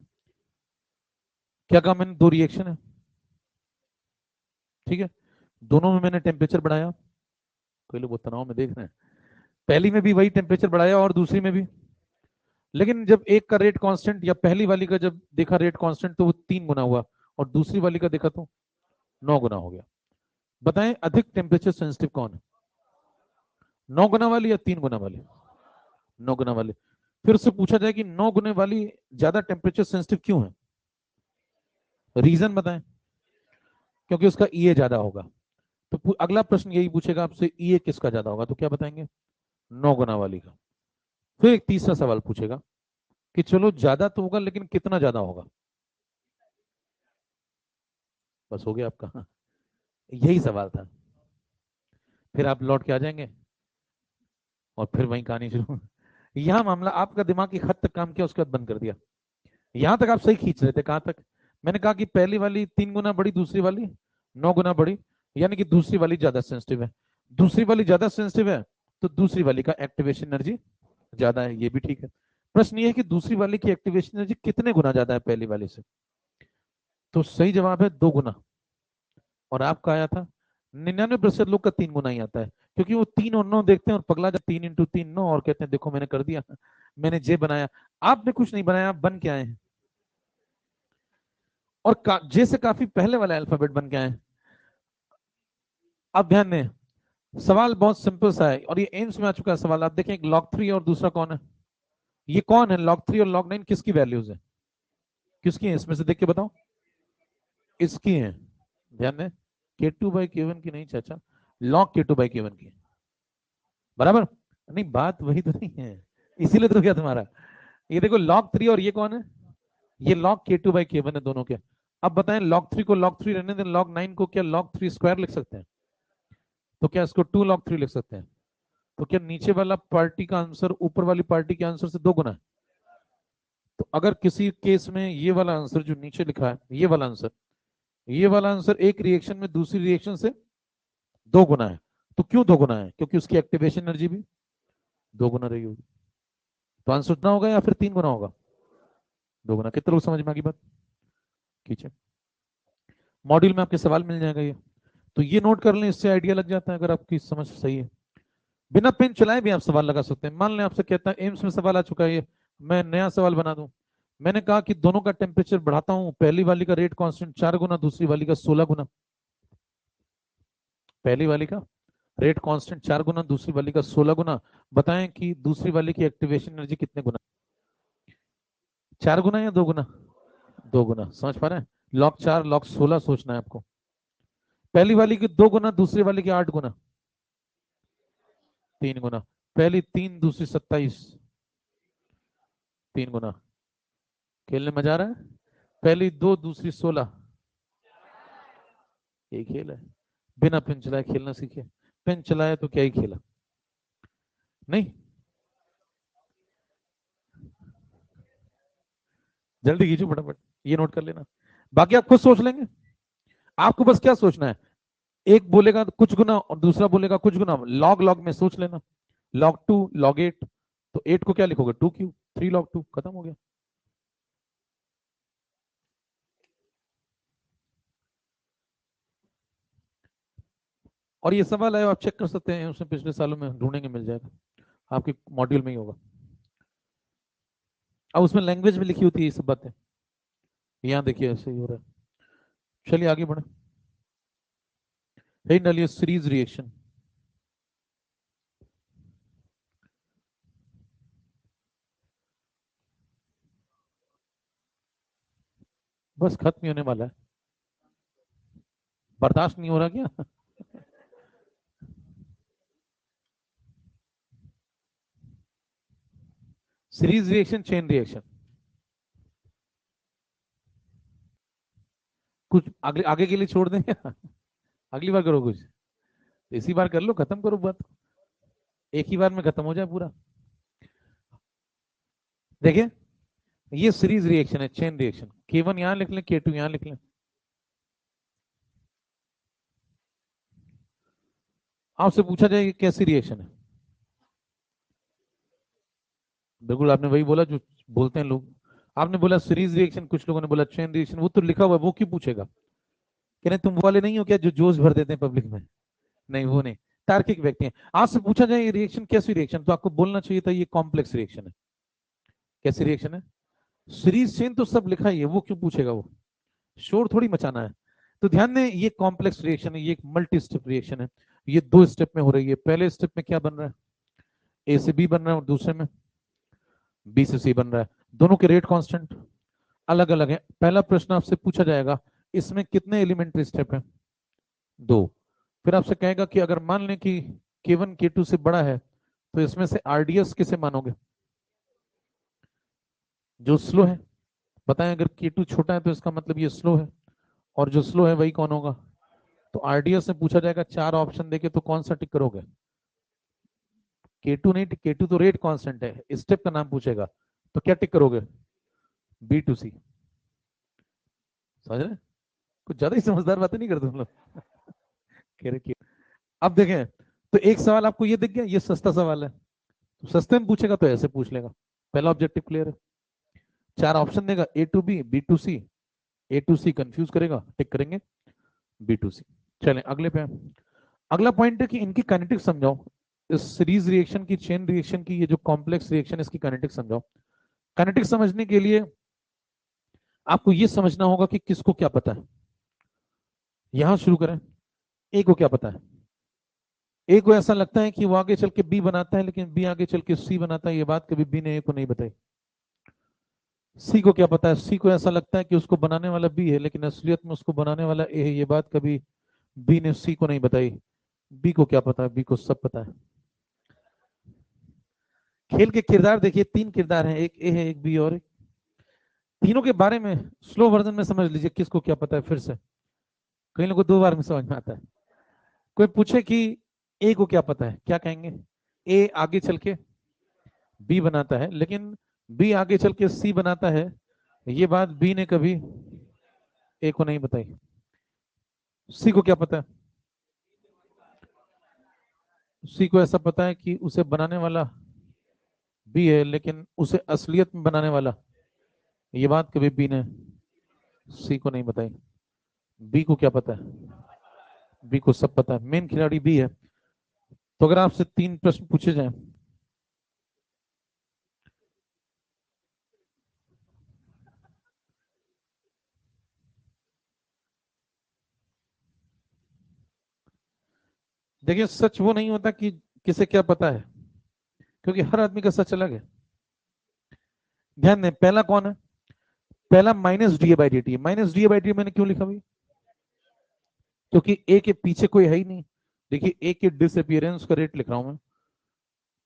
क्या कहा मैंने? दो रिएक्शन है, ठीक है, दोनों में मैंने टेम्परेचर बढ़ाया। कोई लोग वो तनाव में देख रहे हैं। पहली में भी वही टेम्परेचर बढ़ाया और दूसरी में भी। लेकिन जब एक का रेट कांस्टेंट या पहली वाली का जब देखा रेट कांस्टेंट तो वो 3 गुना हुआ, और दूसरी वाली का देखा तो 9 गुना हो गया। बताएं अधिक टेम्परेचर सेंसिटिव कौन है? 9 गुना वाली या 3 गुना वाली? 9 गुना वाली। फिर उससे पूछा जाए कि 9 गुने वाली ज्यादा टेम्परेचर सेंसिटिव क्यों है? रीजन बताएं। क्योंकि उसका ईए ज्यादा होगा। तो अगला प्रश्न यही पूछेगा आपसे, ईए किसका ज्यादा होगा? तो क्या बताएंगे? 9 गुना वाली का। फिर एक तीसरा सवाल पूछेगा कि चलो ज्यादा तो होगा लेकिन कितना ज्यादा होगा? बस हो गया आपका। यही सवाल था। फिर आप लौट के आ जाएंगे और फिर वही कहानी शुरू। यहां मामला आपका दिमाग एक हद तक काम किया, उसके बाद बंद कर दिया। यहां तक आप सही खींच रहे थे। कहां तक? मैंने कहा कि पहली वाली 3 गुना बड़ी, दूसरी वाली 9 गुना बड़ी, यानी कि दूसरी वाली ज्यादा सेंसिटिव है। दूसरी वाली ज्यादा सेंसिटिव है तो दूसरी वाली का एक्टिवेशन एनर्जी ज्यादा है, ये भी ठीक है। प्रश्न ये है कि दूसरी वाली की एक्टिवेशन एनर्जी कितने गुना ज्यादा है पहली वाली से? तो सही जवाब है 2 गुना। और आपका आया था 99% लोग का 3 गुना ही आता है, क्योंकि वो 3 और 9 देखते हैं और पगला जाते 3 × 3 9 और कहते हैं देखो मैंने कर दिया, मैंने जे बनाया। आपने कुछ नहीं बनाया, आप बन के आए हैं। और जे से काफी पहले वाला अल्फाबेट बन के आए हैं। अब ध्यान दें, सवाल बहुत सिंपल सा है और ये एम्स में आ चुका है सवाल। आप देखें, एक log 3 और दूसरा कौन है? ये कौन है? log 3 और log 9 किसकी वैल्यूज है? किसकी है इसमें से? देख के बताओ। इसकी है। ध्यान दें, K2/K1 की नहीं चाचा, log K2/K1 की। बराबर? नहीं, बात वही तो नहीं है, इसीलिए तो क्या तुम्हारा। ये देखो log 3 और ये कौन है? ये log K2/K1 है दोनों के। अब बताएं, log 3 को log 3 रहने दें, log 9 को क्या log 3 स्क्वायर लिख सकते हैं? तो क्या इसको 2 log 3 लिख सकते हैं? तो क्या नीचे वाला पार्टी का आंसर ऊपर वाली पार्टी के आंसर से 2 गुना है? तो अगर किसी केस में ये वाला आंसर जो नीचे लिखा है, ये वाला आंसर एक रिएक्शन में दूसरी रिएक्शन से 2 गुना है। तो क्यों 2 गुना है? क्योंकि उसकी एक्टिवेशन एनर्जी भी 2 गुना रही होगी। तो आंसर उतना होगा या फिर 3 गुना होगा? 2 गुना। कितने लोग समझ में आ गई बात? खींचे। मॉड्यूल में आपके सवाल मिल जाएगा ये, तो ये नोट कर लें, इससे आइडिया लग जाता है अगर आपकी समझ सही है। बिना पेन चलाए भी आप सवाल लगा सकते हैं। मान लें आपसे कहता है एम्स में सवाल आ चुका है, ये मैं नया सवाल बना दूं। मैंने कहा कि दोनों का टेम्परेचर बढ़ाता हूं, पहली वाली का रेट कांस्टेंट 4 गुना, दूसरी वाली का 16 गुना। पहली वाली का रेट कांस्टेंट 4 गुना, दूसरी वाली का 16 गुना। बताएं कि दूसरी वाली की एक्टिवेशन एनर्जी कितने गुना? 4 गुना या 2 गुना? 2 गुना। समझ पा रहे हैं? log 4 log 16 सोचना है आपको। पहली वाली की 2 गुना, दूसरी वाली की 8 गुना। 3 गुना। पहली 3, दूसरी 27। 3 गुना। खेलने मजा आ रहा है? पहली 2, दूसरी 16। यही खेल है। बिना पेन चलाए खेलना सीखे। पेन चलाया तो क्या ही खेला। नहीं, जल्दी खींचो फटाफट, ये नोट कर लेना। बाकी आप खुद सोच लेंगे। आपको बस क्या सोचना है, एक बोलेगा कुछ गुना और दूसरा बोलेगा कुछ गुना, लॉग लॉग में सोच लेना। log 2 log 8, तो 8 को क्या लिखोगे? 2 क्यू, 3 log 2, खत्म हो गया। और ये सवाल है, आप चेक कर सकते हैं, उसमें पिछले सालों में ढूंढेंगे मिल जाएगा, आपके मॉड्यूल में ही होगा। अब उसमें लैंग्वेज में लिखी होती है ये सब बातें, यहाँ देखिए ऐसे ही हो रहा है। चलिए आगे बढ़े। हेडिंग डालिए सीरीज रिएक्शन। बस खत्म ही होने वाला है, बर्दाश्त नहीं हो रहा क्या? सीरीज रिएक्शन, चेन रिएक्शन, कुछ आगे आगे के लिए छोड़ दें क्या? अगली बार करो कुछ, इसी बार कर लो, खत्म करो बात, एक ही बार में खत्म हो जाए पूरा। देखिए ये सीरीज रिएक्शन है, चेन रिएक्शन। K1 यहां लिख लें, K2 यहां लिख लें। आपसे पूछा जाए कि कैसी रिएक्शन है, बिल्कुल आपने वही बोला जो बोलते हैं लोग। आपने बोला सीरीज रिएक्शन, कुछ लोगों ने बोला चेन रिएक्शन, वो तो लिखा हुआ है, वो क्यों पूछेगा? कह रहे तुम वो वाले नहीं हो क्या जो जोश भर देते हैं पब्लिक में? नहीं वो नहीं, तार्किक व्यक्ति हैं। आपसे पूछा जाए ये रिएक्शन कैसी रिएक्शन, तो आपको बोलना चाहिए था ये कॉम्प्लेक्स रिएक्शन है। कैसी रिएक्शन है? सीरीज चेन तो सब लिखा ही है, वो क्यों पूछेगा? वो शोर थोड़ी मचाना है। तो ध्यान दें ये कॉम्प्लेक्स रिएक्शन है, ये एक मल्टी स्टेप रिएक्शन है। ये दो स्टेप में हो रही है। पहले स्टेप में क्या बन रहा है? ए से बी बन रहा है, और दूसरे में बी से सी बन रहा है। दोनों के रेट कांस्टेंट अलग अलग है। पहला प्रश्न आपसे पूछा जाएगा इसमें कितने एलिमेंट्री स्टेप है? दो। फिर आपसे कहेगा कि अगर मान लें कि K1 K2 से बड़ा है तो इसमें से आरडीएस किसे मानोगे? जो स्लो है। बताएं अगर K2 छोटा है तो इसका मतलब ये स्लो है, और जो स्लो है वही कौन होगा? तो आरडीएस से पूछा जाएगा, चार ऑप्शन देके तो कौन सा टिक करोगे? K2 नहीं, K2 तो रेट कांस्टेंट है, स्टेप का नाम पूछेगा, तो क्या टिक करोगे? बी टू सी। समझ रहे? कुछ ज्यादा ही समझदार बातें नहीं करते तुम लोग। कह रहे अब देखें, तो एक सवाल आपको ये दिख गया, ये सस्ता सवाल है, तो सस्ते में पूछेगा तो ऐसे पूछ लेगा। पहला ऑब्जेक्टिव क्लियर है। चार ऑप्शन देगा, A to B to C. A to C confuse करेगा, टिक करेंगे बी टू सी। चलें अगले पे। अगला पॉइंट है कि इनकी काइनेटिक्स समझाओ। इस सीरीज रिएक्शन की, चेन रिएक्शन की, ये जो कॉम्प्लेक्स रिएक्शन, इसकी काइनेटिक्स समझाओ। काइनेटिक्स समझने के लिए आपको ये समझना होगा कि किसको क्या पता है। यहां शुरू करें। ए को क्या पता है? ए को ऐसा लगता है कि वो आगे चल के बी बनाता है, लेकिन बी आगे चल के सी बनाता है। ये बात कभी बी ने ए को नहीं बताई। सी को क्या पता है? सी को ऐसा लगता है कि उसको बनाने वाला बी है, लेकिन असलियत में उसको बनाने वाला ए है। ये बात कभी बी ने सी को नहीं बताई। बी को क्या पता है? बी को सब पता है। खेल के किरदार देखिए, तीन किरदार हैं, एक ए है, एक बी और एक। तीनों के बारे में स्लो वर्जन में समझ लीजिए किसको क्या पता है फिर से। कई लोगों को दो बार में समझ में आता है। कोई पूछे कि ए को क्या पता है, क्या कहेंगे? ए आगे चल के बी बनाता है, लेकिन बी आगे चल के सी बनाता है। ये बात बी ने कभी ए को नहीं बताई। सी को क्या पता है? सी को ऐसा पता है कि उसे बनाने वाला बी है, लेकिन उसे असलियत में बनाने वाला, ये बात कभी बी ने सी को नहीं बताई। बी को क्या पता है? बी को सब पता है, मेन खिलाड़ी बी है। तो अगर आपसे तीन प्रश्न पूछे जाएं, देखिए सच वो नहीं होता कि किसे क्या पता है, क्योंकि हर आदमी का सच अलग है। ध्यान दें, पहला कौन है? पहला minus D by D T. Minus D by D मैंने क्यों लिखा भाई? क्योंकि ए के पीछे कोई है ही नहीं। देखिए ए के डिसअपियरेंस का रेट लिख रहा हूं मैं,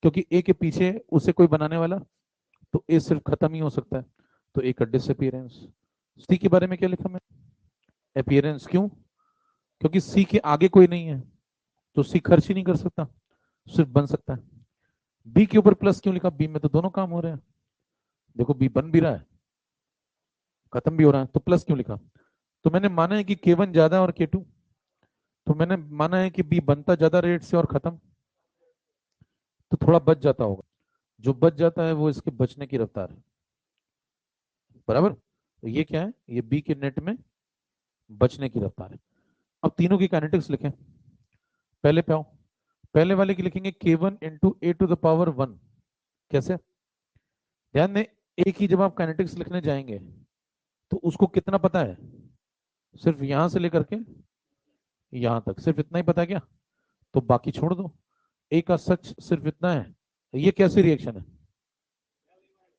क्योंकि ए के पीछे उसे कोई बनाने वाला, तो ए सिर्फ खत्म ही हो सकता है। तो ए का डिसअपियरेंस। सी के बारे में क्या लिखा मैं? अपीयरेंस। क्यों? क्योंकि सी के आगे कोई नहीं है, तो सी खर्च ही नहीं कर सकता, सिर्फ बन सकता है। बी के ऊपर प्लस क्यों लिखा? बी में तो दोनों काम हो रहे हैं। देखो बी बन भी रहा है, खत्म भी हो रहा है, तो प्लस क्यों लिखा? तो मैंने माना है कि K1 ज्यादा और K2, तो मैंने माना है कि बी बनता ज्यादा रेट से और खत्म, तो थोड़ा बच जाता होगा। जो बच जाता है वो इसके बचने की रफ्तार है। बराबर? तो ये क्या है? ये बी के नेट में बचने की रफ्तार है। अब तीनों की काइनेटिक्स लिखें। पहले पे आओ, पहले वाले की लिखेंगे K1 into A to the power 1। कैसे? ध्यान दें, एक ही जब आप काइनेटिक्स लिखने जाएंगे तो उसको कितना पता है? सिर्फ यहां से लेकर के यहां तक, सिर्फ इतना ही पता है क्या? तो बाकी छोड़ दो। ए का सच सिर्फ इतना है। ये कैसी रिएक्शन है?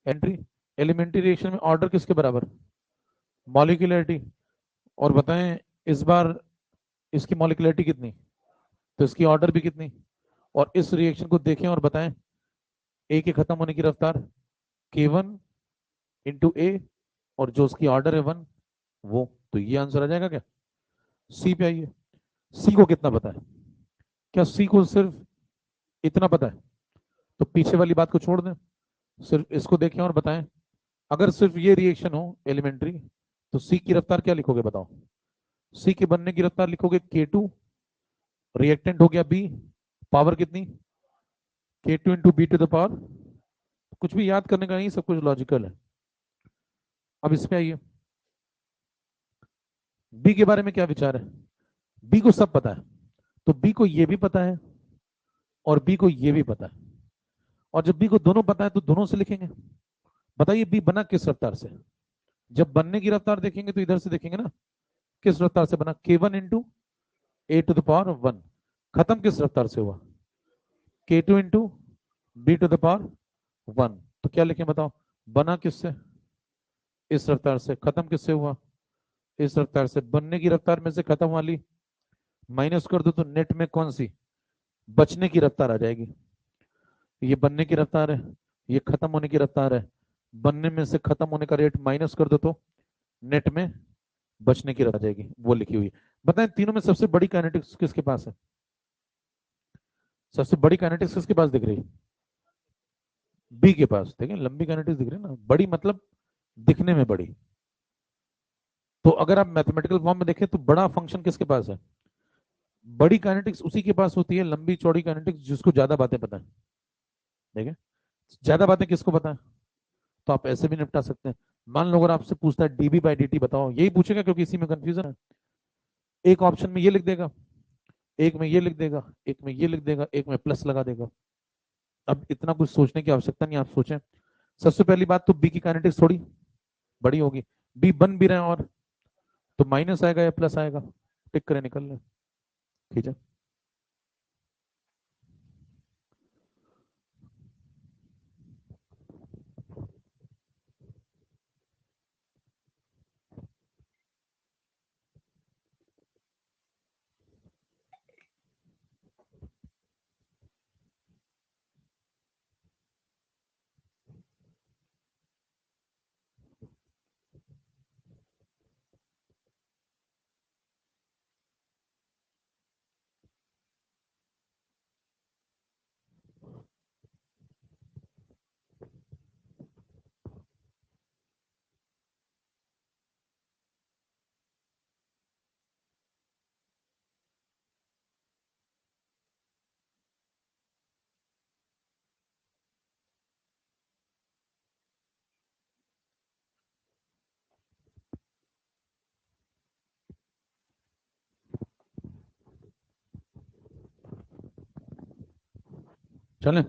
एंट्री। एलिमेंट्री रिएक्शन में ऑर्डर किसके बराबर? मॉलिक्यूलरिटी। और बताएं इस बार इसकी मॉलिक्यूलरिटी कितनी, तो इसकी ऑर्डर भी कितनी। और इस रिएक्शन को देखें और बताएं ए के खत्म होने की रफ्तार K1 इंटू ए, और जो उसकी ऑर्डर है 1 वो, तो ये आंसर आ जाएगा क्या? सी पे आइए। सी को कितना पता है? क्या सी को सिर्फ इतना पता है? तो पीछे वाली बात को छोड़ दें, सिर्फ इसको देखें और बताएं अगर सिर्फ ये रिएक्शन हो एलिमेंट्री, तो सी की रफ्तार क्या लिखोगे बताओ? सी के बनने की रफ्तार लिखोगे K2, रिएक्टेंट हो गया बी, पावर कितनी? K2 into B to the power. कुछ भी याद करने का नहीं, सब कुछ लॉजिकल है। अब इसमें आइए, बी के बारे में क्या विचार है? बी को सब पता है, तो बी को ये भी पता है और बी को ये भी पता है। और जब बी को दोनों पता है तो दोनों से लिखेंगे। बताइए बी बना किस रफ्तार से? जब बनने की रफ्तार देखेंगे तो इधर से देखेंगे ना, किस रफ्तार से बना? K1 into A to the power 1। खत्म किस रफ्तार से हुआ? K2 into B to the power 1। तो क्या लिखें बताओ? बना किससे? इस रफ्तार से। खत्म किससे हुआ? इस रफ्तार से। बनने की रफ्तार में से खत्म वाली माइनस कर दो तो नेट में कौन सी बचने की रफ्तार आ जाएगी? ये बनने की रफ्तार है, ये खत्म होने की रफ्तार है। बनने में से खत्म होने का रेट माइनस कर दो तो नेट में बचने की रफ्तार आ जाएगी, वो लिखी हुई है। बताएं तीनों में सबसे बड़ी काइनेटिक्स किसके पास है? सबसे बड़ी काइनेटिक्स किसके पास दिख रही है? बी के पास। देखें लंबी काइनेटिक्स दिख रही है ना, बड़ी मतलब दिखने में बड़ी। तो अगर आप मैथमेटिकल फॉर्म में देखें तो बड़ा फंक्शन किसके पास है? बड़ी काइनेटिक्स उसी के पास होती है, लंबी चौड़ी काइनेटिक्स जिसको ज्यादा बातें पता है। देखें, ज्यादा बातें किसको पता है? तो आप ऐसे भी निपटा सकते हैं। मान लो अगर आपसे पूछता है डीबी बाई dt बताओ, यही पूछेगा क्योंकि इसी में कंफ्यूजन है। एक ऑप्शन में ये लिख देगा, एक में ये लिख देगा, एक में ये लिख देगा, एक में प्लस लगा देगा। अब इतना कुछ सोचने की आवश्यकता नहीं, आप सोचें। सबसे पहली बात तो बी की काइनेटिक्स थोड़ी बड़ी होगी। बी बन भी रहे हैं और, तो माइनस आएगा या प्लस आएगा? टिक करें, निकल लें। ठीक है, चलें।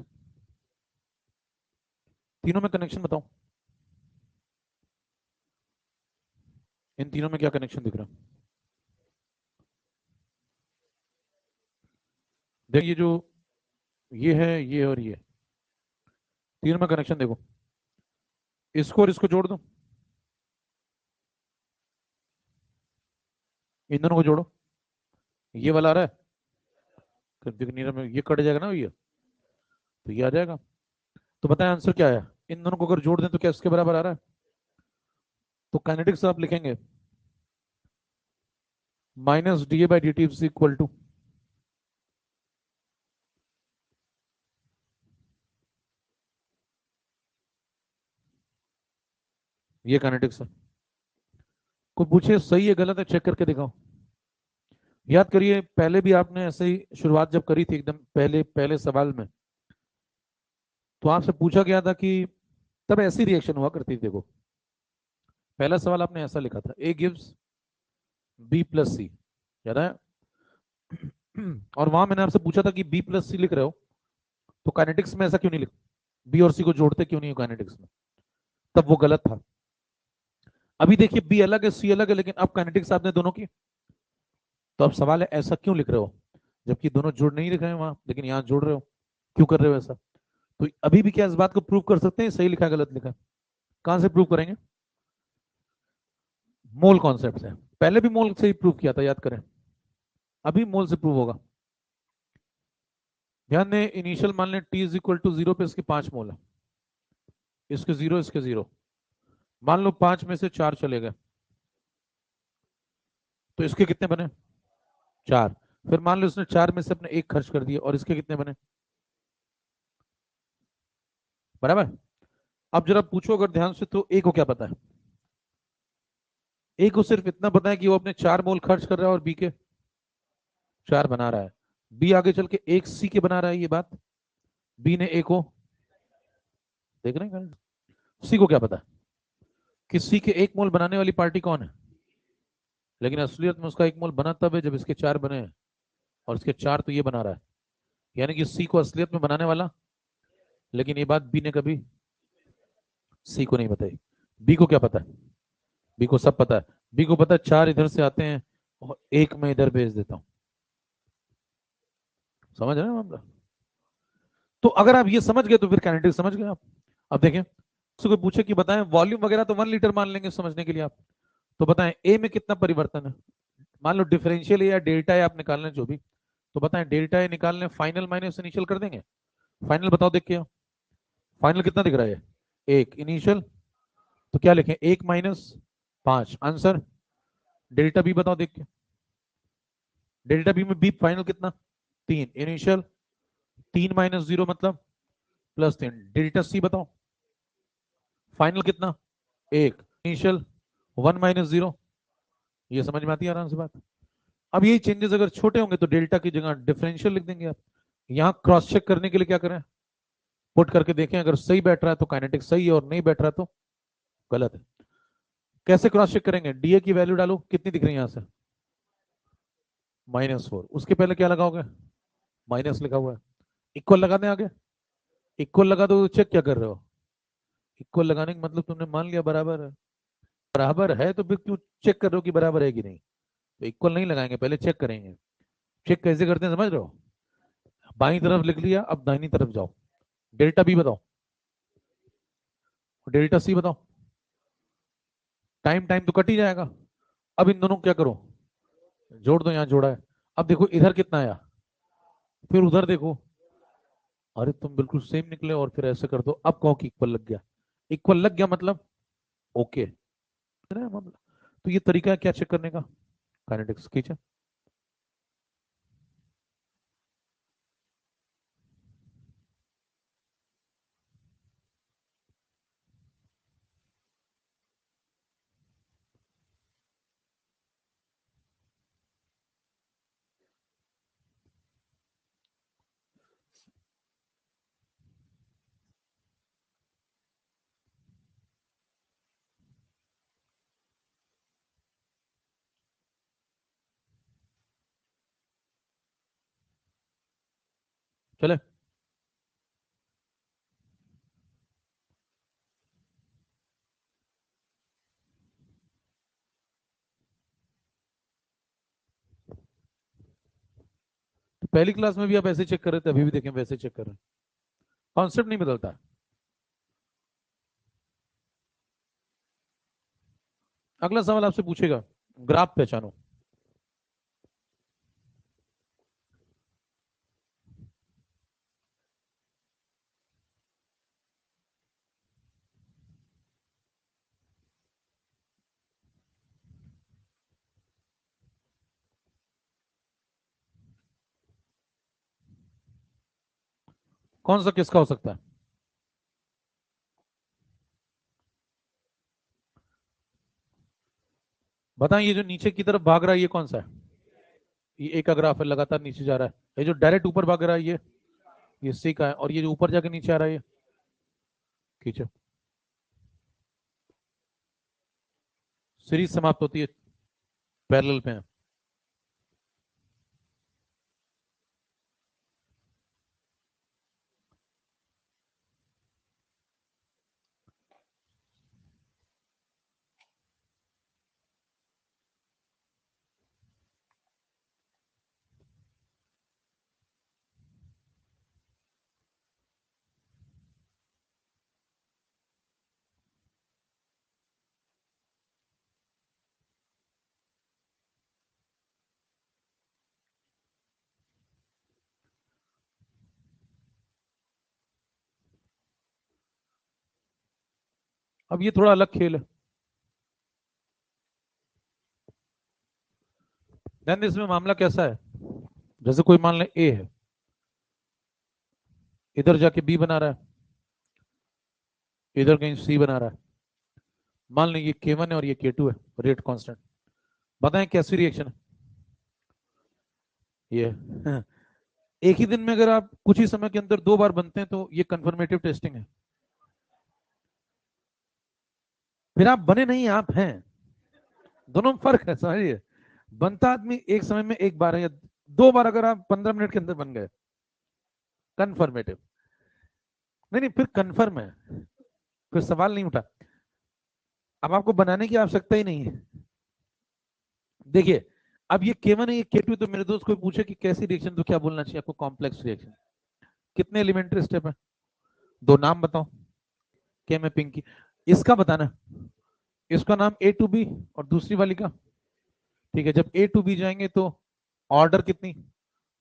तीनों में कनेक्शन बताओ, इन तीनों में क्या कनेक्शन दिख रहा है? देखिए ये जो ये है, ये और ये, तीनों में कनेक्शन देखो। इसको और इसको जोड़ दो, इन दोनों को जोड़ो। ये वाला आ रहा है, तो दिख नहीं रहा, ये कट जाएगा ना, ये तो ये आ जाएगा। तो बताएं आंसर क्या आया? इन दोनों को अगर जोड़ दें तो क्या इसके बराबर आ रहा है? तो काइनेटिक्स आप लिखेंगे minus D A by D T equal to, ये काइनेटिक्स है। कोई पूछे सही है गलत है, चेक करके दिखाओ। याद करिए पहले भी आपने ऐसे ही शुरुआत जब करी थी, एकदम पहले पहले सवाल में, तो आपसे पूछा गया था कि तब ऐसी रिएक्शन हुआ करती थी। देखो पहला सवाल आपने ऐसा लिखा था, ए गिव्स बी प्लस सी, याद है? और वहां मैंने आपसे पूछा था कि बी प्लस सी लिख रहे हो, तो काइनेटिक्स में ऐसा क्यों नहीं लिख, बी और सी को जोड़ते क्यों नहीं हो काइनेटिक्स में, तब वो गलत था। अभी देखिए बी अलग है सी अलग है, लेकिन अब काइनेटिक्स आपने दोनों की। तो अब सवाल है ऐसा क्यों लिख रहे हो, जबकि दोनों जोड़ नहीं लिख रहे हैं वहां, लेकिन यहाँ जोड़ रहे हो, क्यों कर रहे हो ऐसा। तो अभी भी क्या इस बात को प्रूव कर सकते हैं सही लिखा है गलत लिखा है? कहां से प्रूव करेंगे? मोल कॉन्सेप्ट से। पहले भी मोल से ही प्रूव किया था, याद करें। अभी मोल से प्रूव होगा। ध्यान दें, इनिशियल मान लें टी इज इक्वल टू 0 पे इसके 5 मोल है, इसके 0 इसके 0। मान लो 5 में से 4 चले गए, तो इसके कितने बने? 4। फिर मान लो इसने 4 में से अपने 1 खर्च कर दिए, और इसके कितने बने? बराबर। अब जरा पूछो अगर ध्यान से, तो ए को क्या पता है? ए को सिर्फ इतना पता है कि वो अपने 4 मोल खर्च कर रहा है और बी के 4 बना रहा है। बी आगे चल के 1 सी के बना रहा है, ये बात बी ने ए को, देख रहे हैं? सी को क्या पता है कि सी के 1 मोल बनाने वाली पार्टी कौन है? लेकिन असलियत में उसका 1 मोल बना तब है जब इसके 4 बने हैं, और इसके 4 तो ये बना रहा है। यानी कि सी को असलियत में बनाने वाला, लेकिन ये बात बी ने कभी सी को नहीं बताई। बी को क्या पता है? बी को सब पता है। बी को पता है 4 इधर से आते हैं और 1 मैं इधर भेज देता हूं। समझ रहे हैं मामला? तो अगर आप ये समझ गए तो फिर काइनेटिक्स समझ गए आप। अब देखें, कोई पूछे कि बताएं वॉल्यूम वगैरह, तो 1 लीटर मान लेंगे समझने के लिए आप। तो बताएं ए में कितना परिवर्तन है। मान लो डिफरेंशियल या डेल्टा है आप निकालना जो भी, तो बताएं डेल्टा ए निकालने फाइनल माइनस इनिशियल कर देंगे। फाइनल बताओ देख के। फाइनल कितना दिख रहा है? 1 इनिशियल, तो क्या लिखें? 1 - 5 आंसर। डेल्टा बी बताओ देख के। डेल्टा बी में बी फाइनल कितना? 3 इनिशियल, 3 - 0 मतलब +3। डेल्टा सी बताओ फाइनल कितना? 1 इनिशियल, 1 - 0। ये समझ में आती है आराम से बात। अब यही चेंजेस अगर छोटे होंगे तो डेल्टा की जगह डिफरेंशियल लिख देंगे आप। यहाँ क्रॉस चेक करने के लिए क्या करें? पुट करके देखें, अगर सही बैठ रहा है तो काइनेटिक सही है, और नहीं बैठ रहा तो गलत है। कैसे क्रॉस चेक करेंगे? डीए की वैल्यू डालो, कितनी दिख रही है यहाँ से? -4। उसके पहले क्या लगाओगे? माइनस लिखा हुआ है। इक्वल लगा दें आगे। इक्वल लगा दो, चेक क्या कर रहे हो? इक्वल लगाने का मतलब तुमने मान लिया बराबर है। बराबर है तो फिर क्यों चेक कर रहे हो कि बराबर है कि नहीं? तो इक्वल नहीं लगाएंगे, पहले चेक करेंगे। चेक कैसे करते हैं समझ रहे हो? बाई तरफ लिख लिया, अब दाहिनी तरफ जाओ। डेल्टा बी बताओ, डेल्टा सी बताओ। टाइम टाइम तो कट ही जाएगा। अब इन दोनों को क्या करो? जोड़ दो, यहाँ जोड़ा है। अब देखो इधर कितना आया, फिर उधर देखो, अरे तुम बिल्कुल सेम निकले, और फिर ऐसे कर दो। अब कहो कि इक्वल लग गया। इक्वल लग गया मतलब ओके है ना मामला। तो ये तरीका है क्या चेक करने का? काइनेटिक्स खींचा। चले, तो पहली क्लास में भी आप ऐसे चेक कर रहे थे, अभी भी देखें वैसे चेक कर रहे हैं। कॉन्सेप्ट नहीं बदलता। अगला सवाल आपसे पूछेगा, ग्राफ पहचानो। कौन सा किसका हो सकता है? बताएं, ये जो नीचे की तरफ भाग रहा है ये कौन सा है? ये ए का ग्राफ है, लगातार नीचे जा रहा है। ये जो डायरेक्ट ऊपर भाग रहा है ये सी का है, और ये जो ऊपर जाके नीचे आ रहा है ये खींचो। सीरीज समाप्त होती है, पैरेलल पे है। अब ये थोड़ा अलग खेल है। ध्यान, इसमें मामला कैसा है, जैसे कोई मान ले ए है, इधर जाके बी बना रहा है, इधर कहीं सी बना रहा है। मान लें ये K1 है और ये K2 है, रेट कांस्टेंट। बताएं कैसी रिएक्शन है ये। एक ही दिन में अगर आप कुछ ही समय के अंदर दो बार बनते हैं तो ये कंफर्मेटिव टेस्टिंग है। फिर आप बने नहीं, आप हैं। दोनों में फर्क है, समझिए। बनता आदमी एक समय में एक बार है या दो बार, अगर आप 15 मिनट के अंदर बन गए, कंफर्मेटिव। नहीं नहीं, फिर कंफर्म है, फिर सवाल नहीं उठा। अब आपको बनाने की आवश्यकता ही नहीं है। देखिए, अब ये K1 है, ये K2, तो मेरे दोस्त को पूछे कि कैसी रिएक्शन, तो क्या बोलना चाहिए आपको, कॉम्प्लेक्स रिएक्शन। कितने एलिमेंट्री स्टेप है, दो नाम बताओ। के में पिंकी, इसका बताना, इसका नाम ए टू बी और दूसरी वाली का। ठीक है, जब ए टू बी जाएंगे तो ऑर्डर कितनी,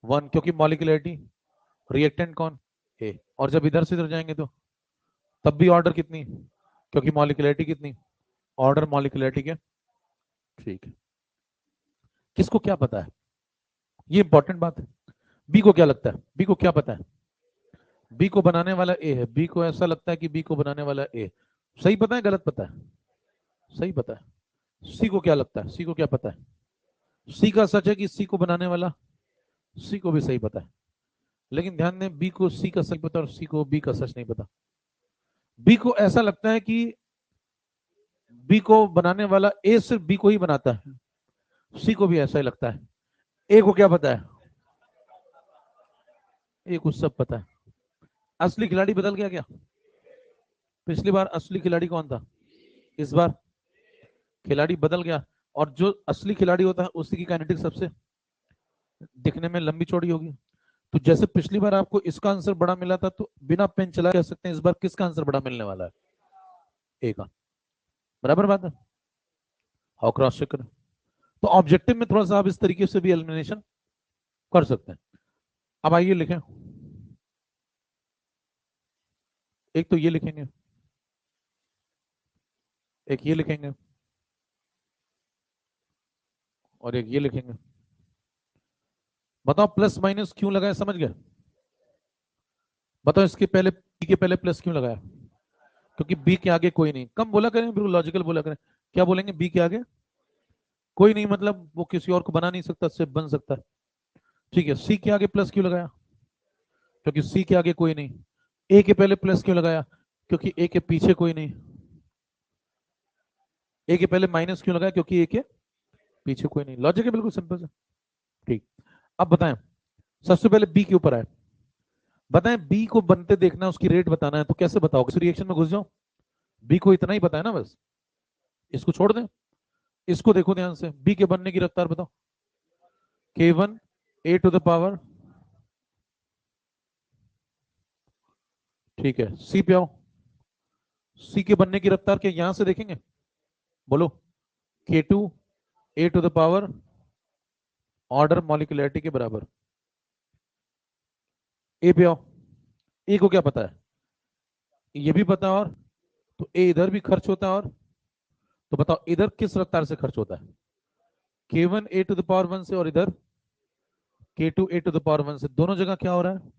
वन, क्योंकि मॉलिक्यूलरिटी, रिएक्टेंट कौन, ए। और जब इधर से इधर जाएंगे तो तब भी ऑर्डर कितनी, क्योंकि मॉलिक्यूलरिटी कितनी, ऑर्डर मॉलिक्यूलरिटी के। ठीक है, किसको क्या पता है, ये इंपॉर्टेंट बात है। बी को क्या लगता है, बी को क्या पता है, बी को बनाने वाला ए है, बी को ऐसा लगता है कि बी को बनाने वाला ए। सही पता है गलत पता है, सही पता है। सी को क्या लगता है, सी को क्या पता है, सी का सच है कि सी को बनाने वाला, सी को भी सही पता है। लेकिन ध्यान दें, बी को सी का सच पता और सी को बी का सच नहीं पता। बी को ऐसा लगता है कि बी को बनाने वाला ए सिर्फ बी को ही बनाता है, सी को भी ऐसा ही लगता है। ए को क्या पता है, ए को सब पता है। असली खिलाड़ी बदल गया क्या, पिछली बार असली खिलाड़ी कौन था, इस बार खिलाड़ी बदल गया। और जो असली खिलाड़ी होता है उसी की काइनेटिक सबसे दिखने में लंबी चौड़ी होगी। तो जैसे पिछली बार आपको इसका आंसर बड़ा मिला था, तो बिना पेन चला कह सकते हैं इस बार किसका आंसर बड़ा मिलने वाला है, ए का। बराबर बात है, हाउ क्रॉस चेक करें। तो ऑब्जेक्टिव में थोड़ा सा आप इस तरीके से भी एलिमिनेशन कर सकते हैं। अब आइए लिखें, एक तो ये लिखेंगे, एक ये लिखेंगे, और एक ये लिखेंगे। बताओ प्लस माइनस क्यों लगाया, समझ गए। बताओ इसके पहले, बी के पहले प्लस क्यों लगाया, क्योंकि बी के आगे कोई नहीं। कम बोला करें, बिल्कुल लॉजिकल बोला करें। क्या बोलेंगे, बी के आगे कोई नहीं, मतलब वो किसी और को बना नहीं सकता, सिर्फ बन सकता है। ठीक है, सी के आगे प्लस क्यों लगाया, क्योंकि सी के आगे कोई नहीं। ए के पहले प्लस क्यों लगाया, क्योंकि ए के पीछे कोई नहीं। ए के पहले माइनस क्यों लगाया, क्योंकि ए के पीछे कोई नहीं। लॉजिक है बिल्कुल सिंपल सा। ठीक, अब बताएं, सबसे पहले बी के ऊपर आए। बताएं बी को बनते देखना, उसकी रेट बताना है, तो कैसे बताओ, किस रिएक्शन में घुस जाओ। बी को इतना ही पता है ना बस, इसको छोड़ दें। इसको देखो ध्यान से, बी के बनने की रफ्तार बताओ, K1 A to the power. ठीक है, सी पे आओ, सी के बनने की रफ्तार क्या यहां से देखेंगे, बोलो, K2 A to the power order molecularity के बराबर। ए पे आओ, ए को क्या पता है, ये भी पता, और तो ए इधर भी खर्च होता है, और तो बताओ इधर किस रफ्तार से खर्च होता है, K1 A to the power 1 से, और इधर K2 A to the power 1 से। दोनों जगह क्या हो रहा है,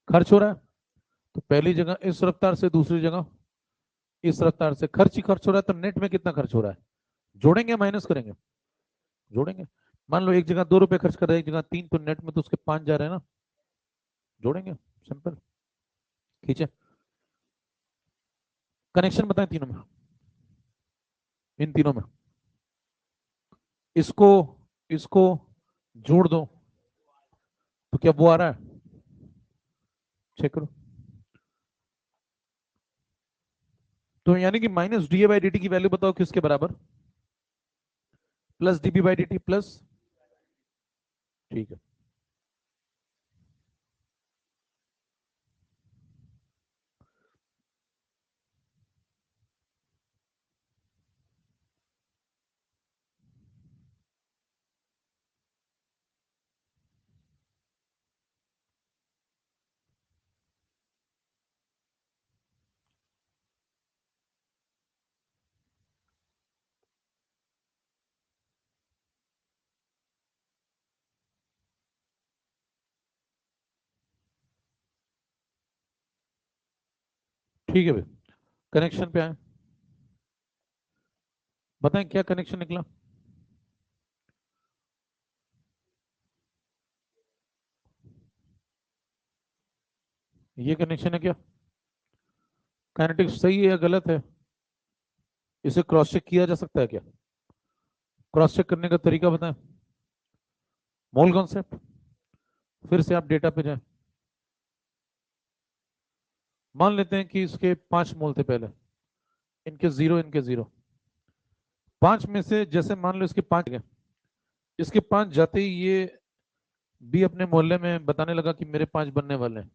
खर्च हो रहा है। तो पहली जगह इस रफ्तार से, दूसरी जगह इस रफ्तार से, खर्च ही खर्च हो रहा है। तो नेट में कितना खर्च हो रहा है, जोड़ेंगे माइनस करेंगे, जोड़ेंगे। मान लो एक जगह 2 रुपए खर्च कर रहे हैं, एक जगह 3, तो नेट में तो उसके 5 जा रहे हैं ना, जोड़ेंगे, सिंपल। खींचे, कनेक्शन बताएं तीनों में, इन तीनों में, इसको इसको जोड़ दो, तो क्या वो आ रहा है, चेक करो। तो यानी कि minus D A by D T की वैल्यू बताओ किसके बराबर, plus D B by D T plus. ठीक है, ठीक है भाई, कनेक्शन पे आए, बताएं क्या कनेक्शन निकला। ये कनेक्शन है क्या? काइनेटिक्स सही है या गलत है? इसे क्रॉस चेक किया जा सकता है क्या? क्रॉस चेक करने का तरीका बताएं। मोल कॉन्सेप्ट, फिर से आप डेटा पे जाएं। मान लेते हैं कि इसके 5 मोल थे पहले, इनके 0, इनके 0। 5 में से जैसे मान लो इसके 5 गए, इसके 5 जाते ही ये बी अपने मोहल्ले में बताने लगा कि मेरे 5 बनने वाले हैं।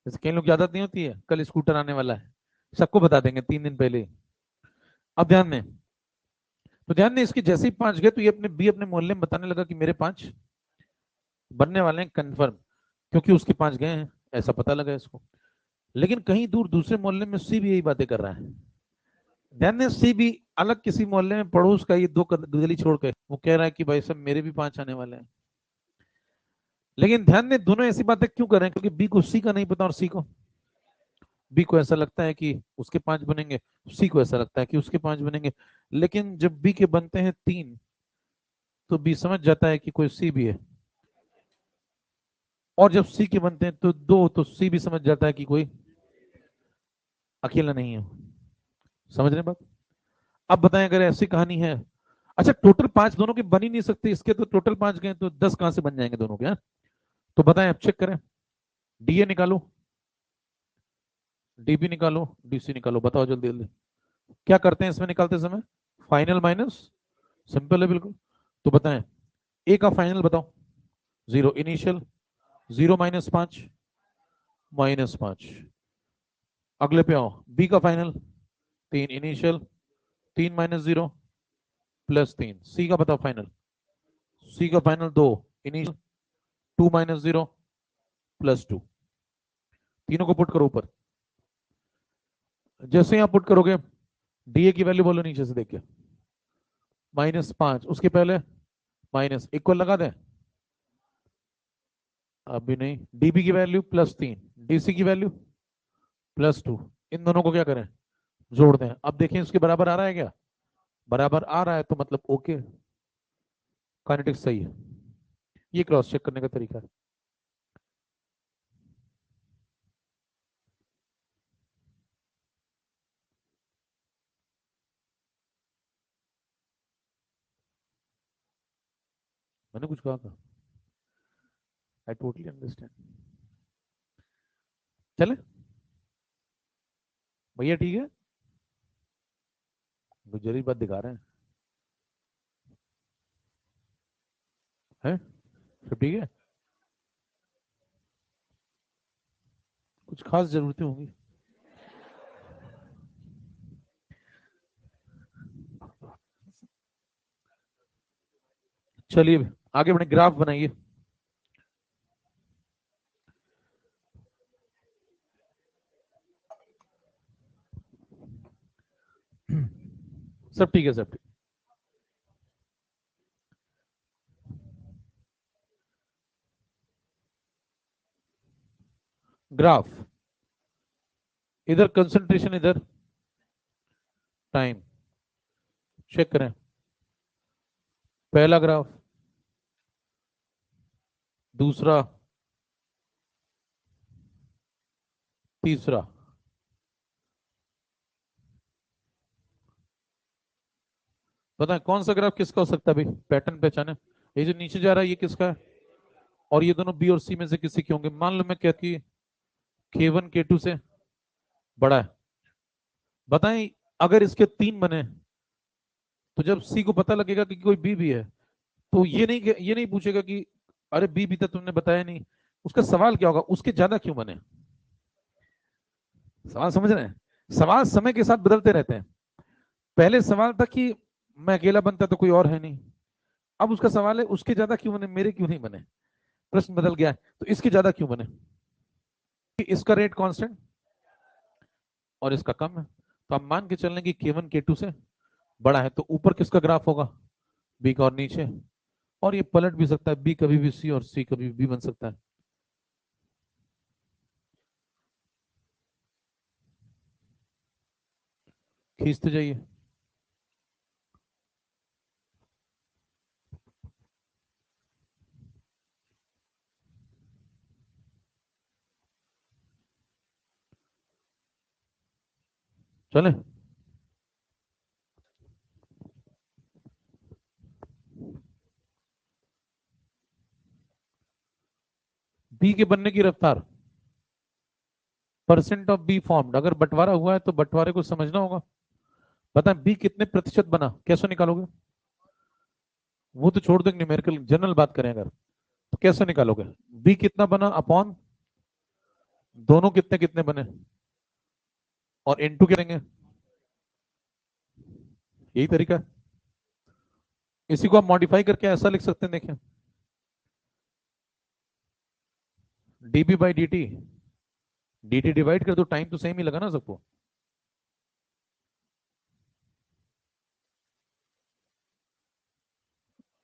जैसे कई लोग की आदत नहीं होती है, कल स्कूटर आने वाला है, सबको बता देंगे 3 दिन पहले ही। अब ध्यान दें, तो ध्यान दें, इसके जैसे ही 5 गए तो ये अपने बी अपने मोहल्ले में बताने लगा कि मेरे 5 बनने वाले हैं कंफर्म, क्योंकि उसके 5 गए हैं, ऐसा पता लगा इसको। लेकिन कहीं दूर दूसरे मोहल्ले में सी भी यही बातें कर रहा है। ध्यान दें, सी भी अलग किसी मोहल्ले में पड़ोस का, ये 2 गली छोड़ के वो कह रहा है कि भाई साहब मेरे भी 5 आने वाले हैं। लेकिन ध्यान दें, दोनों ऐसी बातें क्यों कर रहे हैं? क्योंकि बी को सी का नहीं पता, और बी को ऐसा लगता है कि उसके 5 बनेंगे, सी को ऐसा लगता है कि उसके 5 बनेंगे। लेकिन जब बी के बनते हैं 3, तो बी समझ जाता है कि कोई सी भी है, और जब सी के बनते हैं तो 2, तो सी भी समझ जाता है कि कोई अकेला नहीं है। समझ रहे हैं बात? अब बताएं, अगर ऐसी कहानी है, अच्छा टोटल 5 दोनों के बन ही नहीं सकते, इसके तो टोटल 5 गए, तो 10 कहां से बन जाएंगे दोनों के? तो बताएं, अब चेक करें, डीए निकालो, डीबी निकालो, डीसी निकालो, बताओ जल्दी जल्दी। क्या करते हैं इसमें निकालते समय? फाइनल माइनस, सिंपल है बिल्कुल। तो बताएं, ए का फाइनल बताओ। 0 इनिशियल, 0 -5, -5। अगले पे आओ, बी का फाइनल 3 इनिशियल, 3 - 0 +3। सी का बताओ फाइनल, सी का फाइनल 2 इनिशियल, 2 - 0 +2। तीनों को पुट करो ऊपर। जैसे यहां पुट करोगे, डीए की वैल्यू बोलो नीचे से देख के, -5, उसके पहले माइनस, इक्वल लगा दें। अभी नहीं, डीबी की वैल्यू +3, डीसी की वैल्यू +2। इन दोनों को क्या करें? जोड़ दें। अब देखें इसके बराबर आ रहा है क्या? बराबर आ रहा है तो मतलब ओके, काइनेटिक्स सही है। ये क्रॉस चेक करने का तरीका है। मैंने कुछ कहा था? I totally understand. चले भैया, ठीक है, गुजरी बात दिखा रहे हैं सब ठीक है। कुछ खास जरूरतें होंगी। चलिए आगे बढ़े, ग्राफ बनाइए। सब ठीक है, सब ठीक। ग्राफ, इधर कंसंट्रेशन, इधर टाइम। चेक करें, पहला ग्राफ, दूसरा, तीसरा। पता है कौन सा ग्राफ किसका हो सकता है भाई? पैटर्न पहचाने। ये जो नीचे जा रहा है ये किसका है? और ये दोनों बी और सी में से किसी के होंगे। मान लो मैं कहती K1 K2 से बड़ा है। बताएं, अगर इसके 3 बने, तो जब सी को पता लगेगा कि कोई बी भी है, तो ये नहीं पूछेगा कि अरे बी भी था तुमने बताया नहीं। उसका सवाल क्या होगा? उसके ज्यादा क्यों बने? सवाल समझ रहे हैं? सवाल समय के साथ बदलते रहते हैं। पहले सवाल था कि मैं अकेला बनता तो कोई और है नहीं, अब उसका सवाल है उसके ज्यादा क्यों बने, मेरे क्यों नहीं बने। प्रश्न बदल गया है, तो इसके ज्यादा क्यों बने? कि इसका रेट कांस्टेंट और इसका कम है, तो हम मान के चल रहे कि K1 K2 से बड़ा है, तो ऊपर किसका ग्राफ होगा? बी का, और नीचे, और ये पलट भी सकता है, बी कभी भी सी और सी कभी भी बन सकता है। खींचते जाइए। चले, बी के बनने की रफ्तार, परसेंट ऑफ बी फॉर्म्ड। अगर बंटवारा हुआ है तो बंटवारे को समझना होगा। पता है बी कितने प्रतिशत बना, कैसे निकालोगे? वो तो छोड़ देंगे, न्यूमेरिकल जनरल बात करें अगर, तो कैसे निकालोगे? बी कितना बना अपॉन दोनों कितने कितने बने, और इनटू करेंगे। यही तरीका है। इसी को आप मॉडिफाई करके ऐसा लिख सकते हैं, देखें, dB by D T, D T divide कर दो, टाइम तो सेम ही लगा ना सबको।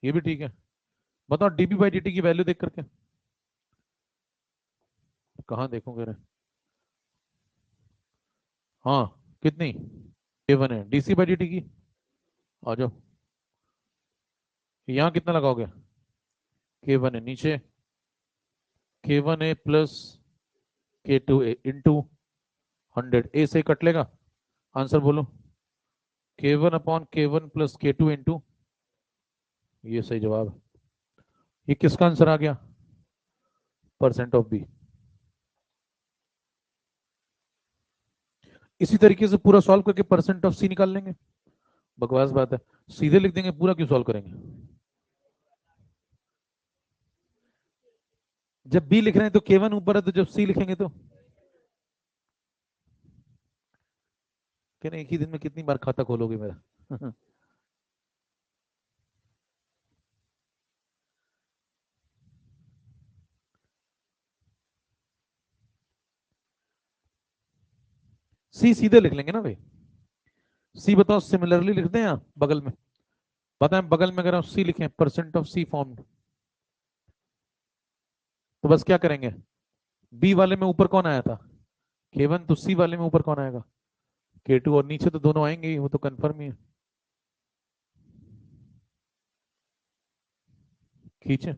ये भी ठीक है। बताओ डीबी बाई डी टी की वैल्यू देख करके। कहाँ देखोगे रे? हाँ, कितनी? A1 है, डीसी बाई डी टी की। आ जाओ, यहाँ कितना लगाओगे? K1 है नीचे, K1 A plus K2A into 100, ए से कट लेगा। आंसर बोलो। K1 upon K1 plus K2 into, ये सही जवाब है। ये किसका आंसर आ गया? Percent of B. इसी तरीके से पूरा सॉल्व करके परसेंट ऑफ सी निकाल लेंगे। बकवास बात है, सीधे लिख देंगे, पूरा क्यों सॉल्व करेंगे? जब बी लिख रहे हैं तो K1 ऊपर है, तो जब सी लिखेंगे तो कहने एक ही दिन में कितनी बार खाता खोलोगे मेरा? सी सीधे लिख लेंगे ना भाई। सी बताओ, सिमिलरली लिख दें या बगल में? पता है बगल में अगर आप सी लिखें, परसेंट ऑफ सी फॉर्म्ड, तो बस क्या करेंगे, बी वाले में ऊपर कौन आया था? K1, तो सी वाले में ऊपर कौन आएगा? K2, और नीचे तो दोनों आएंगे ही, वो तो कंफर्म ही है। खींचे।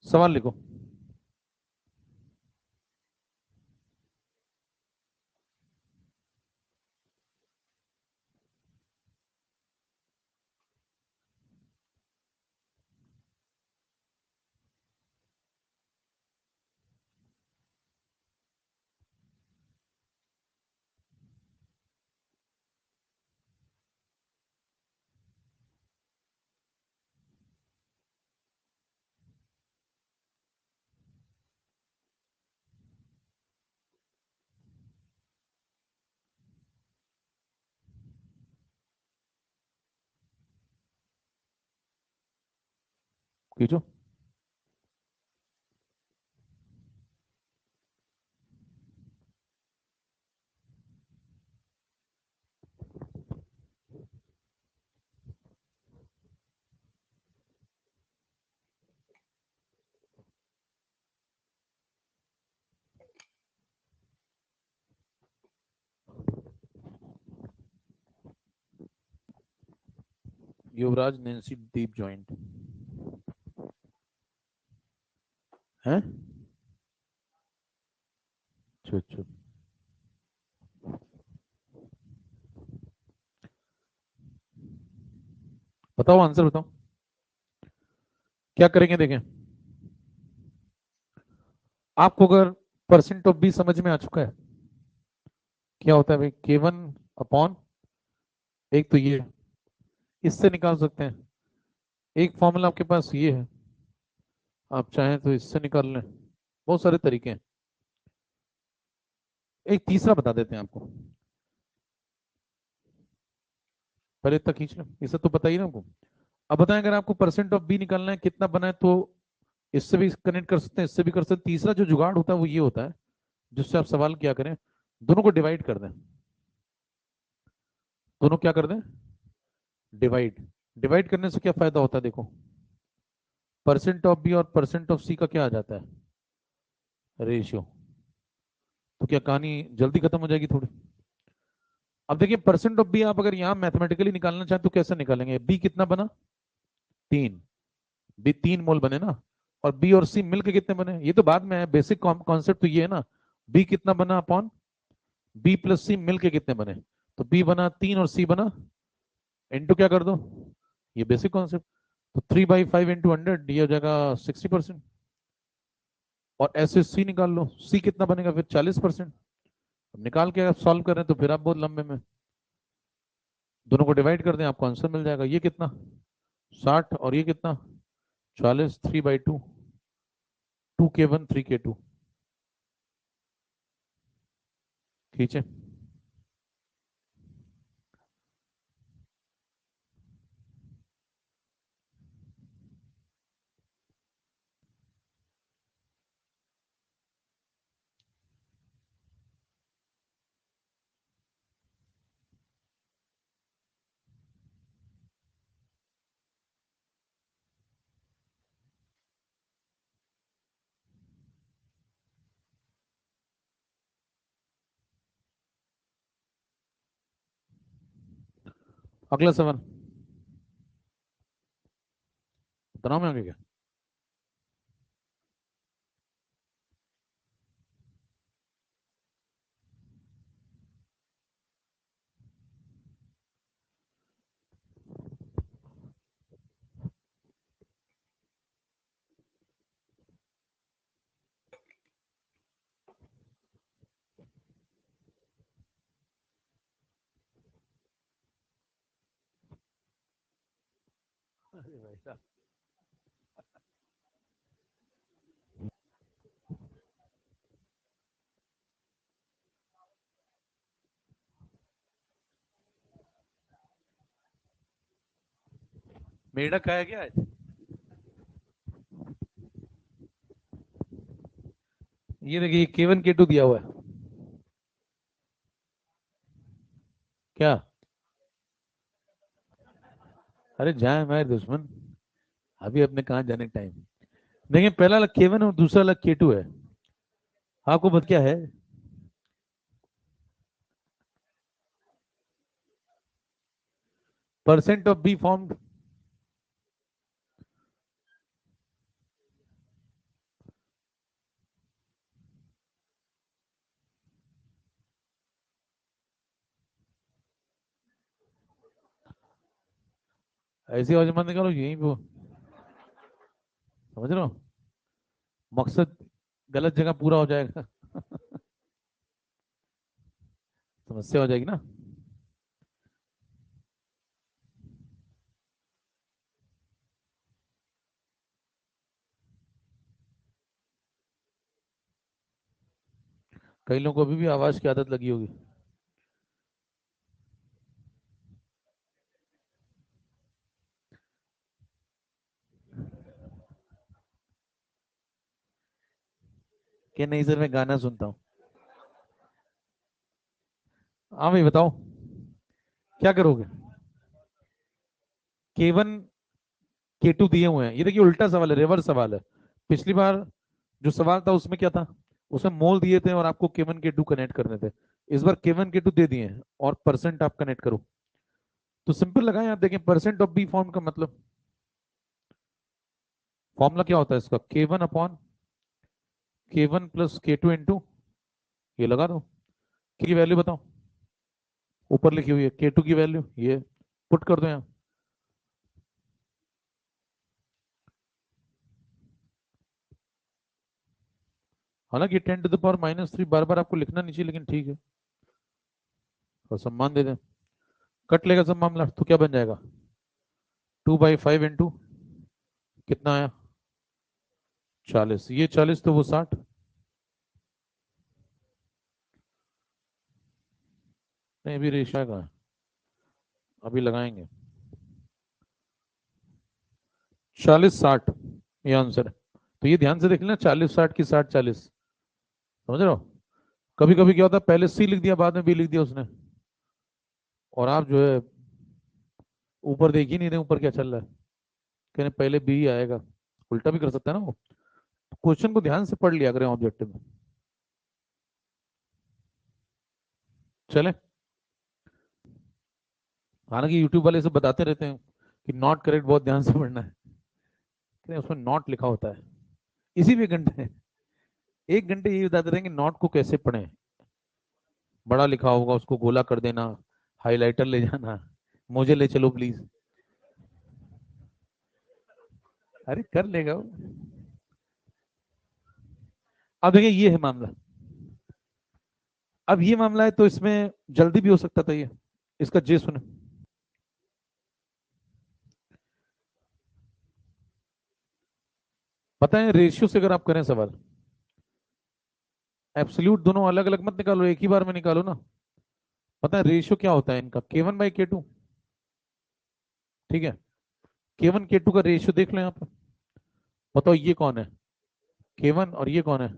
सवाल लिखो। खींचो। युवराज नैन्सी दीप ज्वाइंट है। अच्छा अच्छा। बताओ आंसर बताओ, क्या करेंगे देखें। आपको अगर परसेंट ऑफ बी समझ में आ चुका है, क्या होता है भाई, K1 अपॉन, एक तो ये, इससे निकाल सकते हैं। एक फॉर्मूला आपके पास ये है, आप चाहें तो इससे निकाल लें, बहुत सारे तरीके हैं। एक तीसरा बता देते हैं आपको, पहले इतना खींच लो, इसे तो पता ही ना आपको। अब बताएं, अगर आपको परसेंट ऑफ बी निकालना है कितना बना है, तो इससे भी कनेक्ट कर सकते हैं, इससे भी कर सकते हैं। तीसरा जो जुगाड़ होता है वो ये होता है, जिससे आप सवाल क्या करें, दोनों को डिवाइड कर दें। दोनों क्या कर दें, डिवाइड। डिवाइड करने से क्या फायदा होता है, देखो, परसेंट ऑफ बी और परसेंट ऑफ सी का क्या आ जाता है, रेशियो। तो क्या कहानी जल्दी खत्म हो जाएगी थोड़ी। अब देखिए, परसेंट ऑफ बी आप अगर यहां मैथमेटिकली निकालना चाहें तो कैसे निकालेंगे, बी कितना बना, 3, बी 3 मोल बने ना, और बी और सी मिलके कितने बने, ये तो बाद में है, बेसिक कॉन्सेप्ट तो ये है ना, बी कितना बना अपॉन बी प्लस सी मिलके कितने बने, तो बी बना 3 और सी बना, इंटू क्या कर दो, ये बेसिक कॉन्सेप्ट। तो 3/5 इंटू 100, ये हो जाएगा 60%। और ऐसे सी निकाल लो, सी कितना बनेगा फिर 40%। निकाल के आप सॉल्व कर रहे हैं तो फिर आप बहुत लंबे में, दोनों को डिवाइड कर दें, आपको आंसर मिल जाएगा। ये कितना, 60, और ये कितना, 40, 3/2, 2k1 3k2। खींचे, अगला सवाल बताओ, में आगे क्या। अरे भाई साहब, मेढक खाया क्या आज, ये देखिए K1 K2 दिया हुआ है, क्या, अरे जाए हमारे दुश्मन, अभी अपने कहाँ जाने टाइम। देखिए, पहला अलग K1 और दूसरा अलग K2 है, आपको बत क्या है, परसेंट ऑफ बी फॉर्म्ड, ऐसी आवाज मत निकालो यहीं पे, समझ रहे हो, मकसद गलत जगह पूरा हो जाएगा। समस्या हो जाएगी ना। कई लोगों को अभी भी आवाज की आदत लगी होगी। कि नहीं सर, मैं गाना सुनता हूँ। हाँ भाई बताओ, क्या करोगे, K1 K2 दिए हुए हैं, ये देखिए उल्टा सवाल है, रिवर्स सवाल है। पिछली बार जो सवाल था उसमें क्या था, उसमें मोल दिए थे और आपको K1 K2 कनेक्ट करने थे। इस बार K1 K2 दे दिए हैं और परसेंट आप कनेक्ट करो। तो सिंपल लगाएं आप, देखें परसेंट ऑफ बी फॉर्म का मतलब, फॉर्मूला क्या होता है इसका, K1 प्लस K2 इंटू, ये लगा दो, की वैल्यू बताओ, ऊपर लिखी हुई है K2 की वैल्यू, ये पुट कर दो यहाँ। हालांकि 10⁻³ बार बार आपको लिखना नहीं चाहिए, लेकिन ठीक है, और सम्मान दे दें, कट लेगा सब मामला, तो क्या बन जाएगा, 2/5 इंटू कितना आया, 40, ये 40 तो वो 60, हैं, ये भी रेशियो का अभी लगाएंगे 40-60, ये आंसर है। तो ये ध्यान से देख लेना, 40-60 की 60-40, समझ रहे हो। कभी कभी क्या होता है, पहले सी लिख दिया बाद में बी लिख दिया उसने, और आप जो है ऊपर देख ही नहीं रहे ऊपर क्या चल रहा है, कहने पहले बी ही आएगा। उल्टा भी कर सकता है ना वो। क्वेश्चन को ध्यान से पढ़ लिया करें ऑब्जेक्टिव में। चले, हालांकि यूट्यूब वाले सब बताते रहते हैं कि नॉट करेक्ट बहुत ध्यान से पढ़ना है, कहते हैं उसमें नॉट लिखा होता है। इसी भी घंटे 1 घंटे ये बताते रहेंगे नॉट को कैसे पढ़ें। बड़ा लिखा होगा उसको गोला कर देना, हाइलाइटर ले जाना, मुझे ले चलो प्लीज। अरे कर लेगा वो। अब देखिए ये है मामला। अब ये मामला है तो इसमें जल्दी भी हो सकता था ये। इसका जे सुने। पता है रेशियो से अगर आप करें सवाल, एब्सोल्यूट दोनों अलग अलग मत निकालो, एक ही बार में निकालो ना। पता है रेशियो क्या होता है इनका, K1/K2। ठीक है, K1 K2 का रेशियो देख लो यहाँ पे। बताओ ये कौन है, K1, और ये कौन है,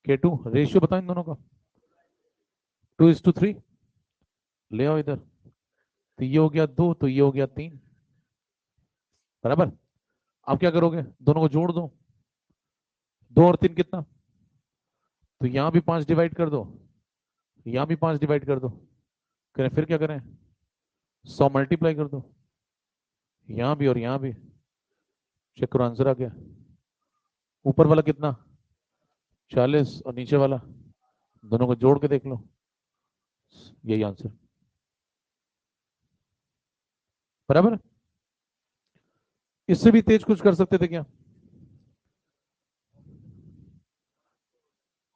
K2। रेशियो बताओ इन दोनों का। 2:3। ले आओ इधर। तो ये हो गया 2, तो ये हो गया 3, बराबर। आप क्या करोगे, दोनों को जोड़ दो। 2 और 3 कितना, तो यहाँ भी 5 डिवाइड कर दो, यहाँ भी 5 डिवाइड कर दो। करें फिर क्या करें, 100 मल्टीप्लाई कर दो, यहाँ भी और यहाँ भी। चेक करो आंसर आ गया। ऊपर वाला कितना, 40, और नीचे वाला, दोनों को जोड़ के देख लो, यही आंसर, बराबर। इससे भी तेज कुछ कर सकते थे क्या,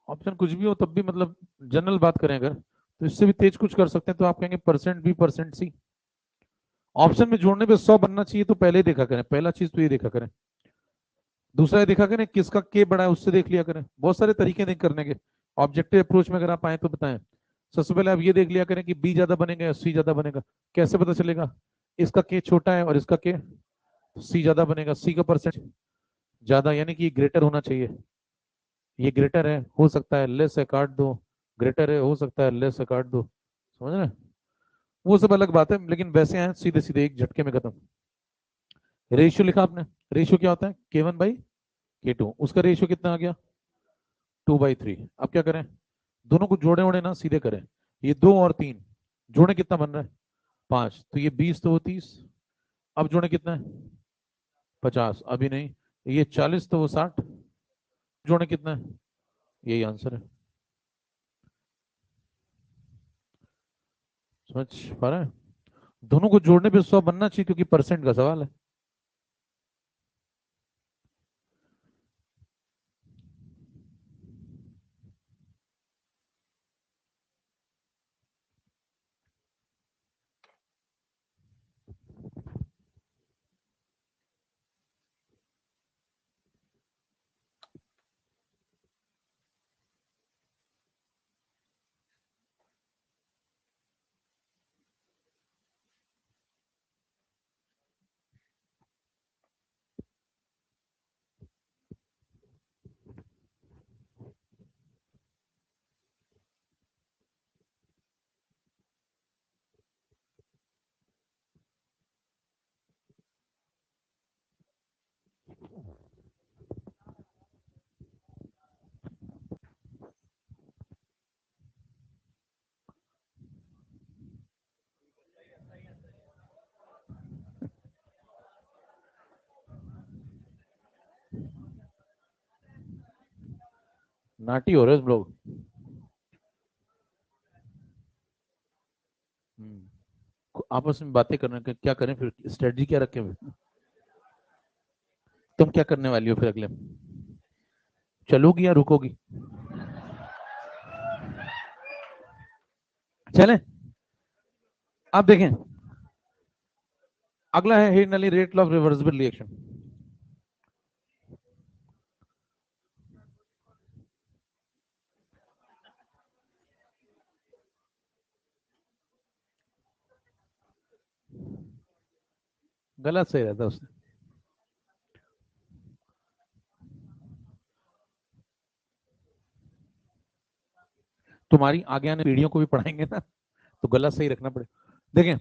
ऑप्शन कुछ भी हो तब भी, मतलब जनरल बात करें अगर, तो इससे भी तेज कुछ कर सकते हैं। तो आप कहेंगे %B%C। ऑप्शन में जोड़ने पे 100 बनना चाहिए, तो पहले ही देखा करें, पहला चीज तो ये देखा करें। दूसरा ये देखा करें किसका के बड़ा है, उससे देख लिया करें। बहुत सारे तरीके नहीं करने के, ऑब्जेक्टिव अप्रोच में अगर आप आए तो बताएं। सबसे पहले आप ये देख लिया करें कि बी ज्यादा बनेगा या सी ज्यादा बनेगा। कैसे पता चलेगा, इसका के छोटा है और इसका के, सी ज्यादा बनेगा, सी का परसेंट ज्यादा, यानी कि ग्रेटर होना चाहिए। ये ग्रेटर है, हो सकता है लेस है, काट दो। ग्रेटर है, हो सकता है लेस है, काट दो। समझ रहे हैं? वो सब अलग बात है, लेकिन वैसे हैं सीधे सीधे एक झटके में खत्म। रेशियो लिखा आपने, रेशियो क्या होता है, K1/K2। उसका रेशियो कितना आ गया, 2/3। अब क्या करें, दोनों को जोड़े ओड़े ना सीधे करें। ये 2 और 3 जोड़े कितना बन रहा है, 5, तो ये 20 तो वो 30। अब जोड़े कितना है, 50, अभी नहीं। ये 40 तो वो 60, जोड़े कितना है, यही आंसर है। समझ पा रहे हैं, दोनों को जोड़ने पे 100 बनना चाहिए, क्योंकि परसेंट का सवाल है। नाटी हो रहे हैं लोग। आपस में बातें करने का क्या करें फिर, स्ट्रेटजी क्या रखें फिर? तुम क्या करने वाली हो फिर अगले, चलोगी या रुकोगी? चलें, आप देखें। अगला है Henley rate of reversible reaction. गलत सही रहता है उसने। तुम्हारी आगे आने पीढ़ियों को भी पढ़ाएंगे ना, तो गलत सही रखना पड़ेगा। देखें,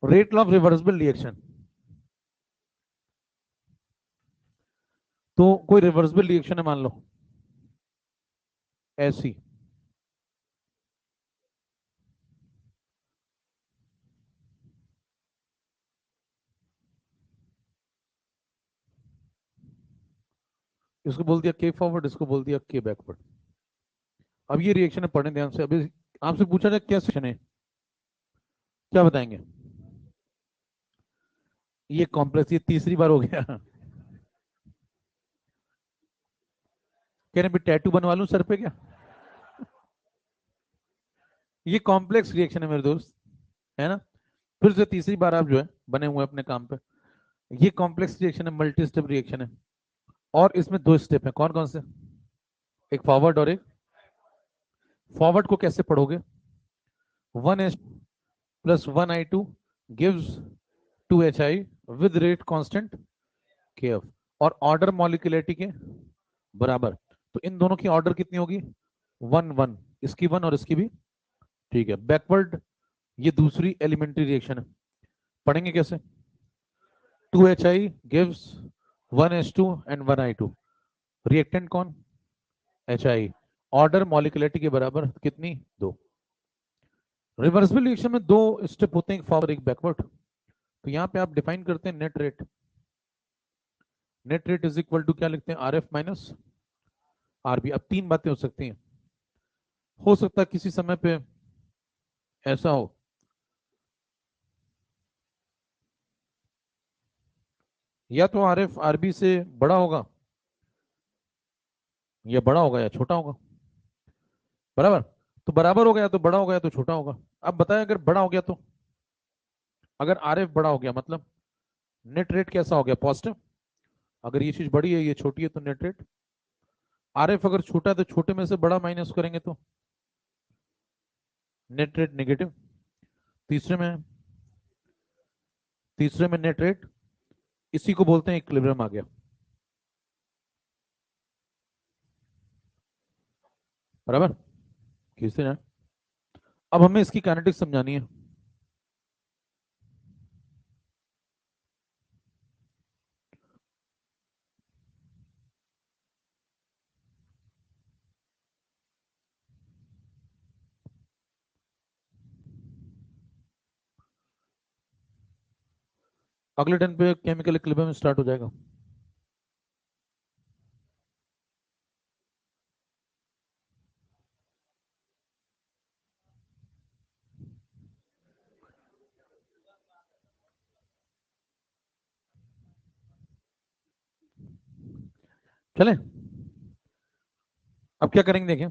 रेट ऑफ रिवर्सिबल रिएक्शन, तो कोई रिवर्सिबल रिएक्शन है मान लो ऐसी, इसको बोल दिया के फॉरवर्ड, इसको बोल दिया के बैकवर्ड। अब ये रिएक्शन है, पढ़ने ध्यान से। अभी आपसे पूछा जाए क्या सेक्शन है, क्या बताएंगे? ये कॉम्प्लेक्स, ये तीसरी बार हो गया। कह रहे टैटू बनवा लूं सर पे क्या? ये कॉम्प्लेक्स रिएक्शन है मेरे दोस्त, है ना? फिर से तीसरी बार आप जो है बने हुए अपने काम पे। ये कॉम्प्लेक्स रिएक्शन है, मल्टी स्टेप रिएक्शन है, और इसमें दो स्टेप है। कौन कौन से? एक फॉरवर्ड और एक। फॉरवर्ड को कैसे पढ़ोगे? 1s plus 1i2 gives 2hi with rate constant kf, और ऑर्डर मॉलिक्यूलरिटी के बराबर। तो इन दोनों की ऑर्डर कितनी होगी? 1 1, इसकी 1 और इसकी भी। ठीक है, बैकवर्ड ये दूसरी एलिमेंट्री रिएक्शन है, पढ़ेंगे कैसे? 2hi gives 1s2 and 1i2। Reactant कौन? hi। ऑर्डर मॉलिक्यूलरिटी के बराबर कितनी? 2। रिवर्सिबल रिएक्शन में दो स्टेप होते हैं, एक फॉरवर्ड एक बैकवर्ड। तो यहाँ पे आप डिफाइन करते हैं net rate. Net rate is equal to क्या लिखते हैं? R F minus R B. अब तीन बातें हो सकती हैं। हो सकता है किसी समय पे ऐसा हो, या तो आर एफ आर बी से बड़ा होगा, या बड़ा होगा या छोटा होगा, बराबर। तो बराबर हो गया तो बड़ा हो गया तो छोटा होगा। अब बताएं, अगर बड़ा हो गया तो, अगर आर एफ बड़ा हो गया मतलब नेट रेट कैसा हो गया? पॉजिटिव। अगर ये चीज बड़ी है ये छोटी है तो नेट रेट। आर एफ अगर छोटा है तो छोटे में से बड़ा माइनस करेंगे तो नेट रेट नेगेटिव। तीसरे में, तीसरे में नेट रेट, इसी को बोलते हैं इक्विलिब्रियम आ गया, बराबर। खींचते ना। अब हमें इसकी काइनेटिक्स समझानी है। अगले टर्न पे केमिकल इक्विलिब्रियम स्टार्ट हो जाएगा। चले, अब क्या करेंगे देखें।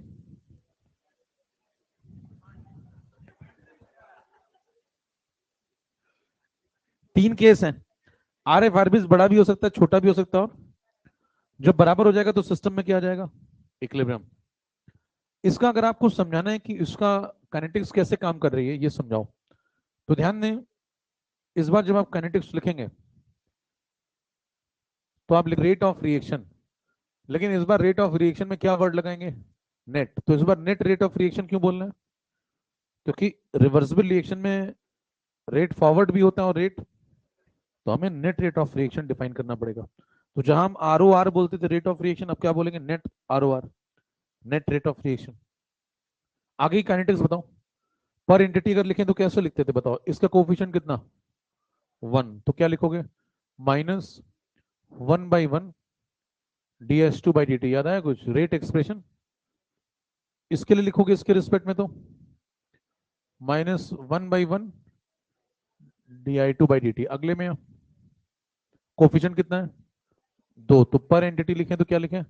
तीन केस हैं, आर एफ आर बी बड़ा भी हो सकता है छोटा भी हो सकता है, और जब बराबर हो जाएगा तो सिस्टम में क्या आ जाएगा? इक्विलिब्रियम। इसका अगर आपको समझाना है कि इसका काइनेटिक्स कैसे काम कर रही है ये समझाओ, तो ध्यान दें। इस बार जब आप काइनेटिक्स लिखेंगे तो आप लिख रेट ऑफ रिएक्शन, लेकिन इस बार रेट ऑफ रिएक्शन में क्या वर्ड लगाएंगे? नेट। तो इस बार नेट रेट ऑफ रिएक्शन क्यों बोलना है? क्योंकि रिवर्सिबल रिएक्शन में रेट फॉरवर्ड भी होता है और रेट, तो हमें net rate of reaction define करना पड़ेगा। तो जहां हम आर ओ आर बोलते थे रेट ऑफ रिएक्शन, अब क्या बोलेंगे? Net R O R, net rate of reaction. आगे की काइनेटिक्स बताओ। पर एंटिटी अगर लिखें तो कैसे लिखते थे बताओ? इसका कोफिशिएंट कितना? 1, तो क्या लिखोगे? Minus 1/1 ds2/dt। याद आया कुछ रेट एक्सप्रेशन? इसके लिए लिखोगे इसके रिस्पेक्ट में तो -1/1 di2/dt। अगले में कोफिशिएंट कितना है? 2, तो पर एंटिटी लिखें तो क्या लिखें?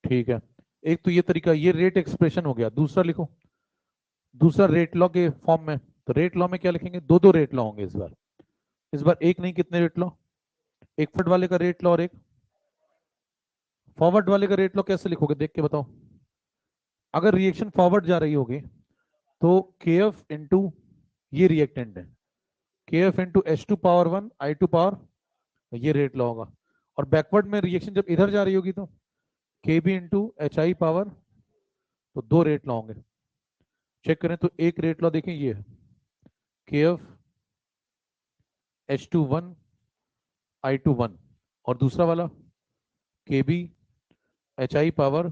ठीक है, एक तो ये तरीका, ये रेट एक्सप्रेशन हो गया। दूसरा लिखो, दूसरा रेट लॉ के फॉर्म में। तो रेट लॉ में क्या लिखेंगे? दो दो रेट लॉ होंगे इस बार। इस बार एक नहीं, कितने रेट लॉ? एक फॉरवर्ड वाले का रेट लॉ और एक फॉरवर्ड वाले का रेट लॉ। कैसे लिखोगे देख के बताओ? अगर रिएक्शन फॉरवर्ड जा रही होगी तो के एफ इंटू ये रिएक्टेंट है, के F into H two power one I two power, ये रेट लॉ होगा। और बैकवर्ड में रिएक्शन जब इधर जा रही होगी तो K B into H I power, तो दो रेट लॉ होंगे। चेक करें तो एक रेट लॉ देखें ये है, के F H two one I two one, और दूसरा वाला K B H I power,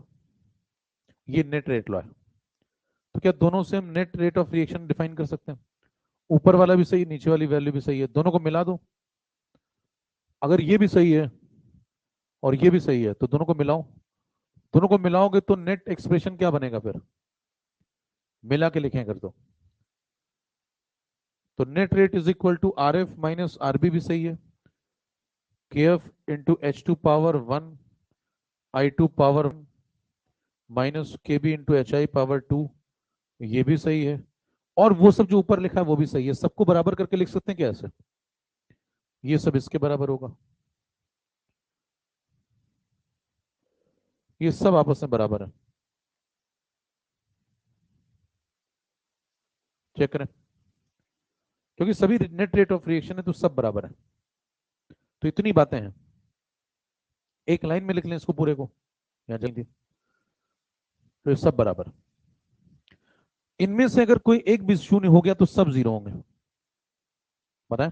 ये नेट रेट लॉ है। तो क्या दोनों से हम net rate of reaction define कर सकते हैं? ऊपर वाला भी सही, नीचे वाली वैल्यू भी सही है, दोनों को मिला दो। अगर ये भी सही है और ये भी सही है तो दोनों को मिलाओ। दोनों को मिलाओगे तो नेट एक्सप्रेशन क्या बनेगा फिर? मिला के लिखें अगर तो net rate is equal to R F minus R b भी सही है, के F into H two power one I two power minus k B into H I power two, ये भी सही है। और वो सब जो ऊपर लिखा है वो भी सही है। सबको बराबर करके लिख सकते हैं क्या ऐसे? ये सब इसके बराबर होगा, ये सब आपस में बराबर है। चेक करें, क्योंकि सभी नेट रेट ऑफ रिएक्शन है तो सब बराबर है। तो इतनी बातें हैं, एक लाइन में लिख लें इसको पूरे को, यहाँ जल्दी, तो ये सब बराबर। इनमें से अगर कोई एक भी शून्य हो गया तो सब जीरो होंगे, बताएं।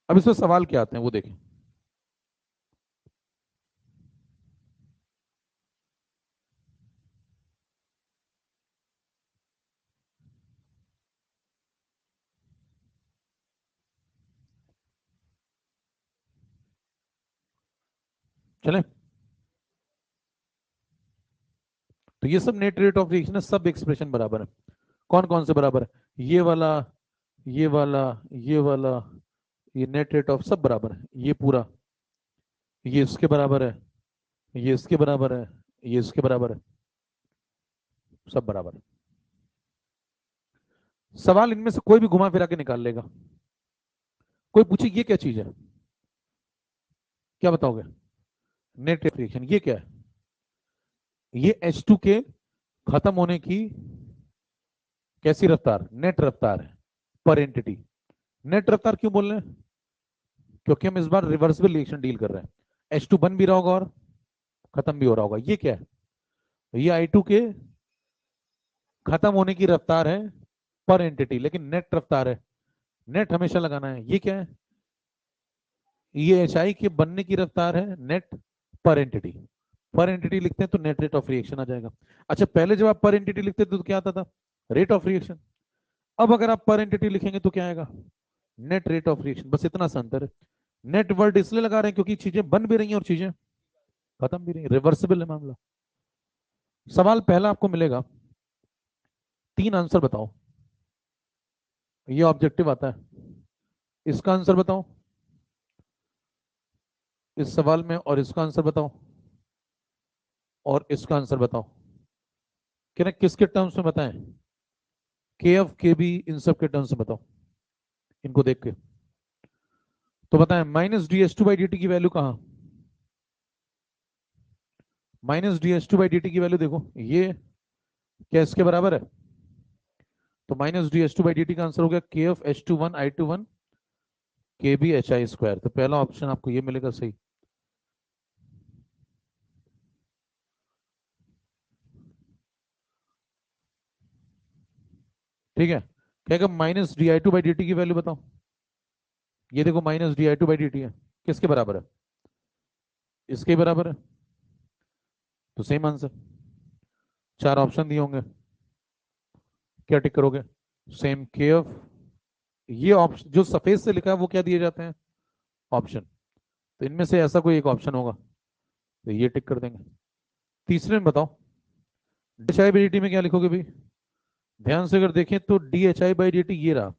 अब इसमें सवाल क्या आते हैं वो देखें। चले, तो ये सब नेट रेट ऑफ रिएक्शन है, सब एक्सप्रेशन बराबर है। कौन कौन से बराबर है? ये वाला, ये वाला, ये वाला, ये नेट रेट ऑफ सब बराबर है। ये पूरा, ये इसके बराबर है, ये इसके बराबर है, ये इसके बराबर है, सब बराबर है। सवाल इनमें से कोई भी घुमा फिरा के निकाल लेगा। कोई पूछे ये क्या चीज है, क्या बताओगे? नेट रेट रिएक्शन, ये क्या है? ये H2 के खत्म होने की कैसी रफ्तार? नेट रफ्तार है पर एंटिटी। नेट रफ्तार क्यों बोल रहे हैं? क्योंकि हम इस बार रिवर्सिबल रिएक्शन डील कर रहे हैं। H2 बन भी रहा होगा और खत्म भी हो रहा होगा। ये क्या है? ये I2 के खत्म होने की रफ्तार है पर एंटिटी, लेकिन नेट रफ्तार है। नेट हमेशा लगाना है। ये क्या है? ये HI के बनने की रफ्तार है नेट पर एंटिटी। पर एंटिटी लिखते हैं तो नेट रेट ऑफ रिएक्शन आ जाएगा। अच्छा, पहले जब आप पर एंटिटी लिखते थे तो क्या आता था? Rate of reaction. अब अगर आप पर एंटिटी लिखेंगे तो क्या आएगा? Net rate of reaction. बस इतना सा अंतर है। नेट वर्ड इसलिए लगा रहे हैं क्योंकि चीजें बन भी रही हैं और चीजें खत्म भी रही हैं, रिवर्सिबल है मामला। सवाल पहला आपको मिलेगा, तीन आंसर बताओ। ये ऑब्जेक्टिव आता है, इसका आंसर बताओ इस सवाल में, और इसका आंसर बताओ, और इसका आंसर बताओ। कि किसके टर्म्स में बताएं? के एफ के बी इन सब के टर्म्स में बताओ, इनको देख के। तो बताएं, minus D H two by D T की वैल्यू कहां? Minus D H two by D T की वैल्यू देखो, ये क्या इसके बराबर है? तो minus D H two by D T का आंसर हो गया K F H two one I two one K B H I square. तो पहला ऑप्शन आपको ये मिलेगा सही। ठीक है, कहेगा minus D I to by D T की वैल्यू बताओ। ये देखो minus D I to by D T है, किसके बराबर है? इसके बराबर है, तो सेम आंसर। चार ऑप्शन दिए होंगे, क्या टिक करोगे? सेम के एफ। ये ऑप्शन जो सफेद से लिखा है वो क्या दिए जाते हैं? ऑप्शन। तो इनमें से ऐसा कोई एक ऑप्शन होगा, तो ये टिक कर देंगे। तीसरे में बताओ, D H I by D T में क्या लिखोगे भाई? ध्यान से अगर देखें तो D H I by D T ये रहा,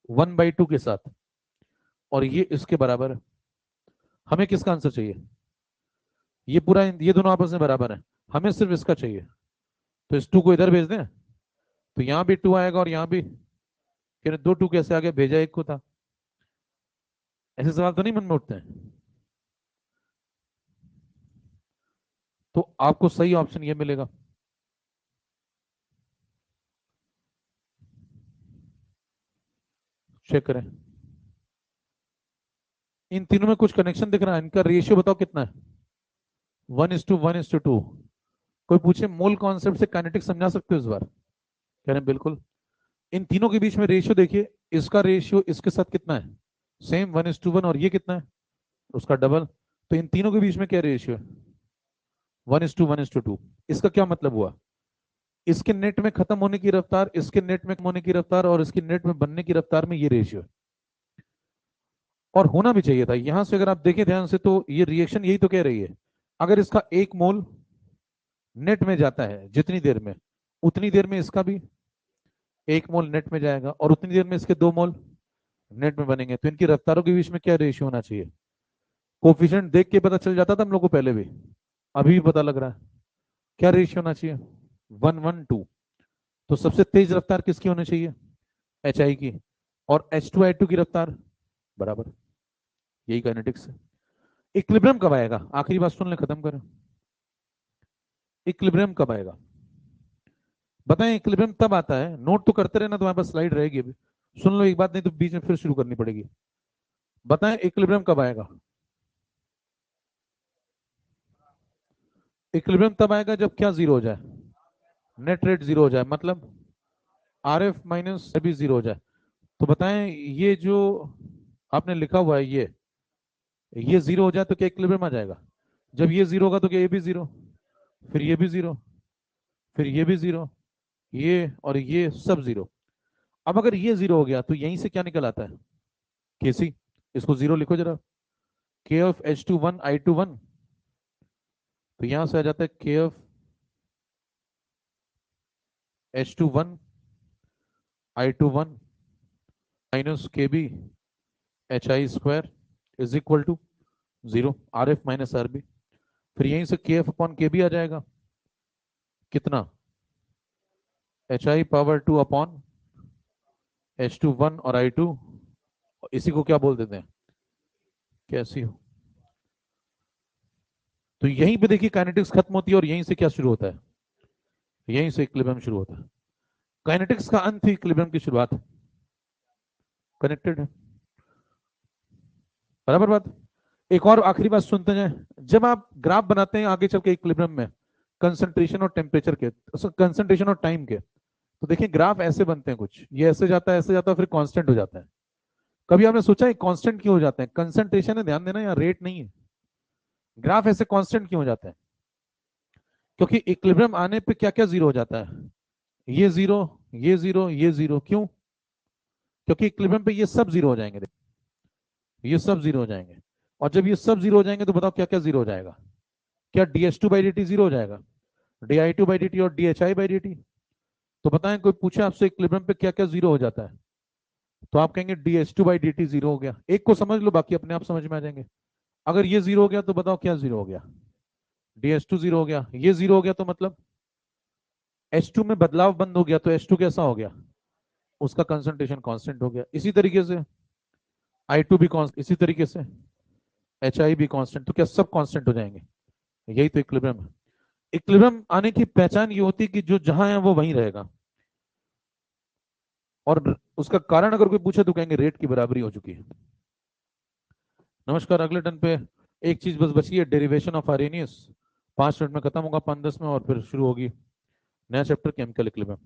वन बाई टू के साथ, और ये इसके बराबर है। हमें किसका आंसर चाहिए? ये पूरा, ये दोनों आपस में बराबर है, हमें सिर्फ इसका चाहिए। तो इस टू को इधर भेज दें, तो यहां भी टू आएगा और यहां भी। दो टू कैसे आ गया? भेजा एक को था। ऐसे सवाल तो नहीं मन में उठते हैं। तो आपको सही ऑप्शन ये मिलेगा। चेक करें, इन तीनों में कुछ कनेक्शन दिख रहा है, इनका रेशियो बताओ कितना है? 1:1:2। कोई पूछे मोल कॉन्सेप्ट से काइनेटिक्स समझा सकते हो इस बार? कह रहे हैं बिल्कुल। इन तीनों के बीच में रेशियो देखिए, इसका रेशियो इसके साथ कितना है? सेम 1:1, और ये कितना है? उसका डबल। तो इन तीनों के बीच में क्या रेशियो है? 1:1:2। इसका क्या मतलब हुआ? इसके नेट में खत्म होने की रफ्तार, इसके नेट में खत्म होने की रफ्तार, और इसके नेट में बनने की रफ्तार में ये रेशियो है। और होना भी चाहिए था। यहां से अगर आप देखें ध्यान से तो ये रिएक्शन यही तो कह रही है, अगर इसका 1 मोल नेट में जाता है जितनी देर में, उतनी देर में इसका भी 1 मोल नेट में जाएगा, और उतनी देर में इसके 2 मोल नेट में बनेंगे। तो इनकी रफ्तारों के बीच में क्या रेशियो होना चाहिए? कोफिशिएंट देख के पता चल जाता था हम लोग को पहले भी, अभी भी पता लग रहा है। क्या रेशियो होना चाहिए? 1:2। तो सबसे तेज रफ्तार किसकी होनी चाहिए? एच आई की। और H2I2 की रफ्तार बराबर। यही काइनेटिक्स है। इक्विलिब्रियम कब आएगा? आखिरी बात सुन ले, खत्म करें। इक्विलिब्रियम कब आएगा बताएं? इक्विलिब्रियम तब आता है, नोट तो करते रहना, तुम्हारे पास स्लाइड रहेगी अभी, सुन लो एक बात, नहीं तो बीच में फिर शुरू करनी पड़ेगी। बताएं इक्विलिब्रियम कब आएगा? इक्विलिब्रियम तब आएगा जब क्या जीरो हो जाए? नेट रेट जीरो हो जाए, मतलब RF माइनस भी जीरो हो जाए। तो बताएं ये जो आपने लिखा हुआ है ये जीरो हो जाए तो क्या इक्विलिब्रियम आ जाएगा? जब ये जीरो होगा तो क्या ये भी जीरो, फिर ये भी जीरो, फिर ये भी जीरो, ये और ये सब जीरो। अब अगर ये जीरो हो गया तो यहीं से क्या निकल आता है? केसी। इसको जीरो लिखो जरा, KF H21I21। तो यहां से आ जाता है KF H21I21 minus KB HI² is equal to zero, RF minus RB। फिर यहीं से KF/KB आ जाएगा, कितना? HI⁻²/H21 और I2। इसी को क्या बोल देते हैं? कैसी हो? तो यहीं पे देखिए काइनेटिक्स खत्म होती है, और यहीं से क्या शुरू होता है? यहीं से इक्विलिब्रियम शुरू होता है। काइनेटिक्स का अंत ही इक्विलिब्रियम की शुरुआत है। कनेक्टेड है, बराबर बात। एक और आखिरी बात सुनते जाए, जब आप ग्राफ बनाते हैं आगे चल के इक्विलिब्रियम में, कंसंट्रेशन और टेम्परेचर के, कंसंट्रेशन और टाइम के, तो देखिए ग्राफ ऐसे बनते हैं, कुछ ये ऐसे जाता है, ऐसे जाता है, फिर कांस्टेंट हो जाता है। कभी आपने सोचा है कांस्टेंट क्यों हो जाते हैं? कंसंट्रेशन है, ध्यान देना, या रेट नहीं है। ग्राफ ऐसे कांस्टेंट क्यों हो जाते हैं? क्योंकि इक्विलिब्रियम आने पे क्या क्या जीरो हो जाता है? ये जीरो, ये जीरो, ये जीरो। क्यों? क्योंकि इक्विलिब्रियम पे ये सब जीरो हो जाएंगे, ये सब जीरो हो जाएंगे। और जब ये सब जीरो हो जाएंगे तो बताओ क्या क्या जीरो हो जाएगा? क्या dH2/dt जीरो हो जाएगा? di2/dt और dhi/dt। तो बताएं, कोई पूछे आपसे इक्विलिब्रियम पे क्या क्या जीरो हो जाता है, तो आप कहेंगे dH2/dt जीरो हो गया। एक को समझ लो, बाकी अपने आप समझ में आ जाएंगे। अगर ये जीरो हो गया तो बताओ क्या जीरो हो गया? dH2 जीरो हो गया। ये जीरो हो गया तो मतलब H2 में बदलाव बंद हो गया, तो H2 कैसा हो गया? उसका कंसंट्रेशन कांस्टेंट हो गया। इसी तरीके से I2 भी कांस्टेंट, इसी तरीके से HI भी कांस्टेंट। तो क्या सब कांस्टेंट हो जाएंगे? यही तो इक्विलिब्रियम है। इक्विलिब्रियम आने की पहचान ये होती है कि जो जहां है वो वहीं रहेगा। और उसका कारण अगर कोई पूछे तो कहेंगे रेट की बराबरी हो चुकी है। नमस्कार, अगले टर्न पे एक चीज बस बची है, डेरिवेशन ऑफ आर्रेनियस। 5 मिनट में खत्म होगा, 5-10 में, और फिर शुरू होगी नया चैप्टर केमिकल इक्विलिब्रियम।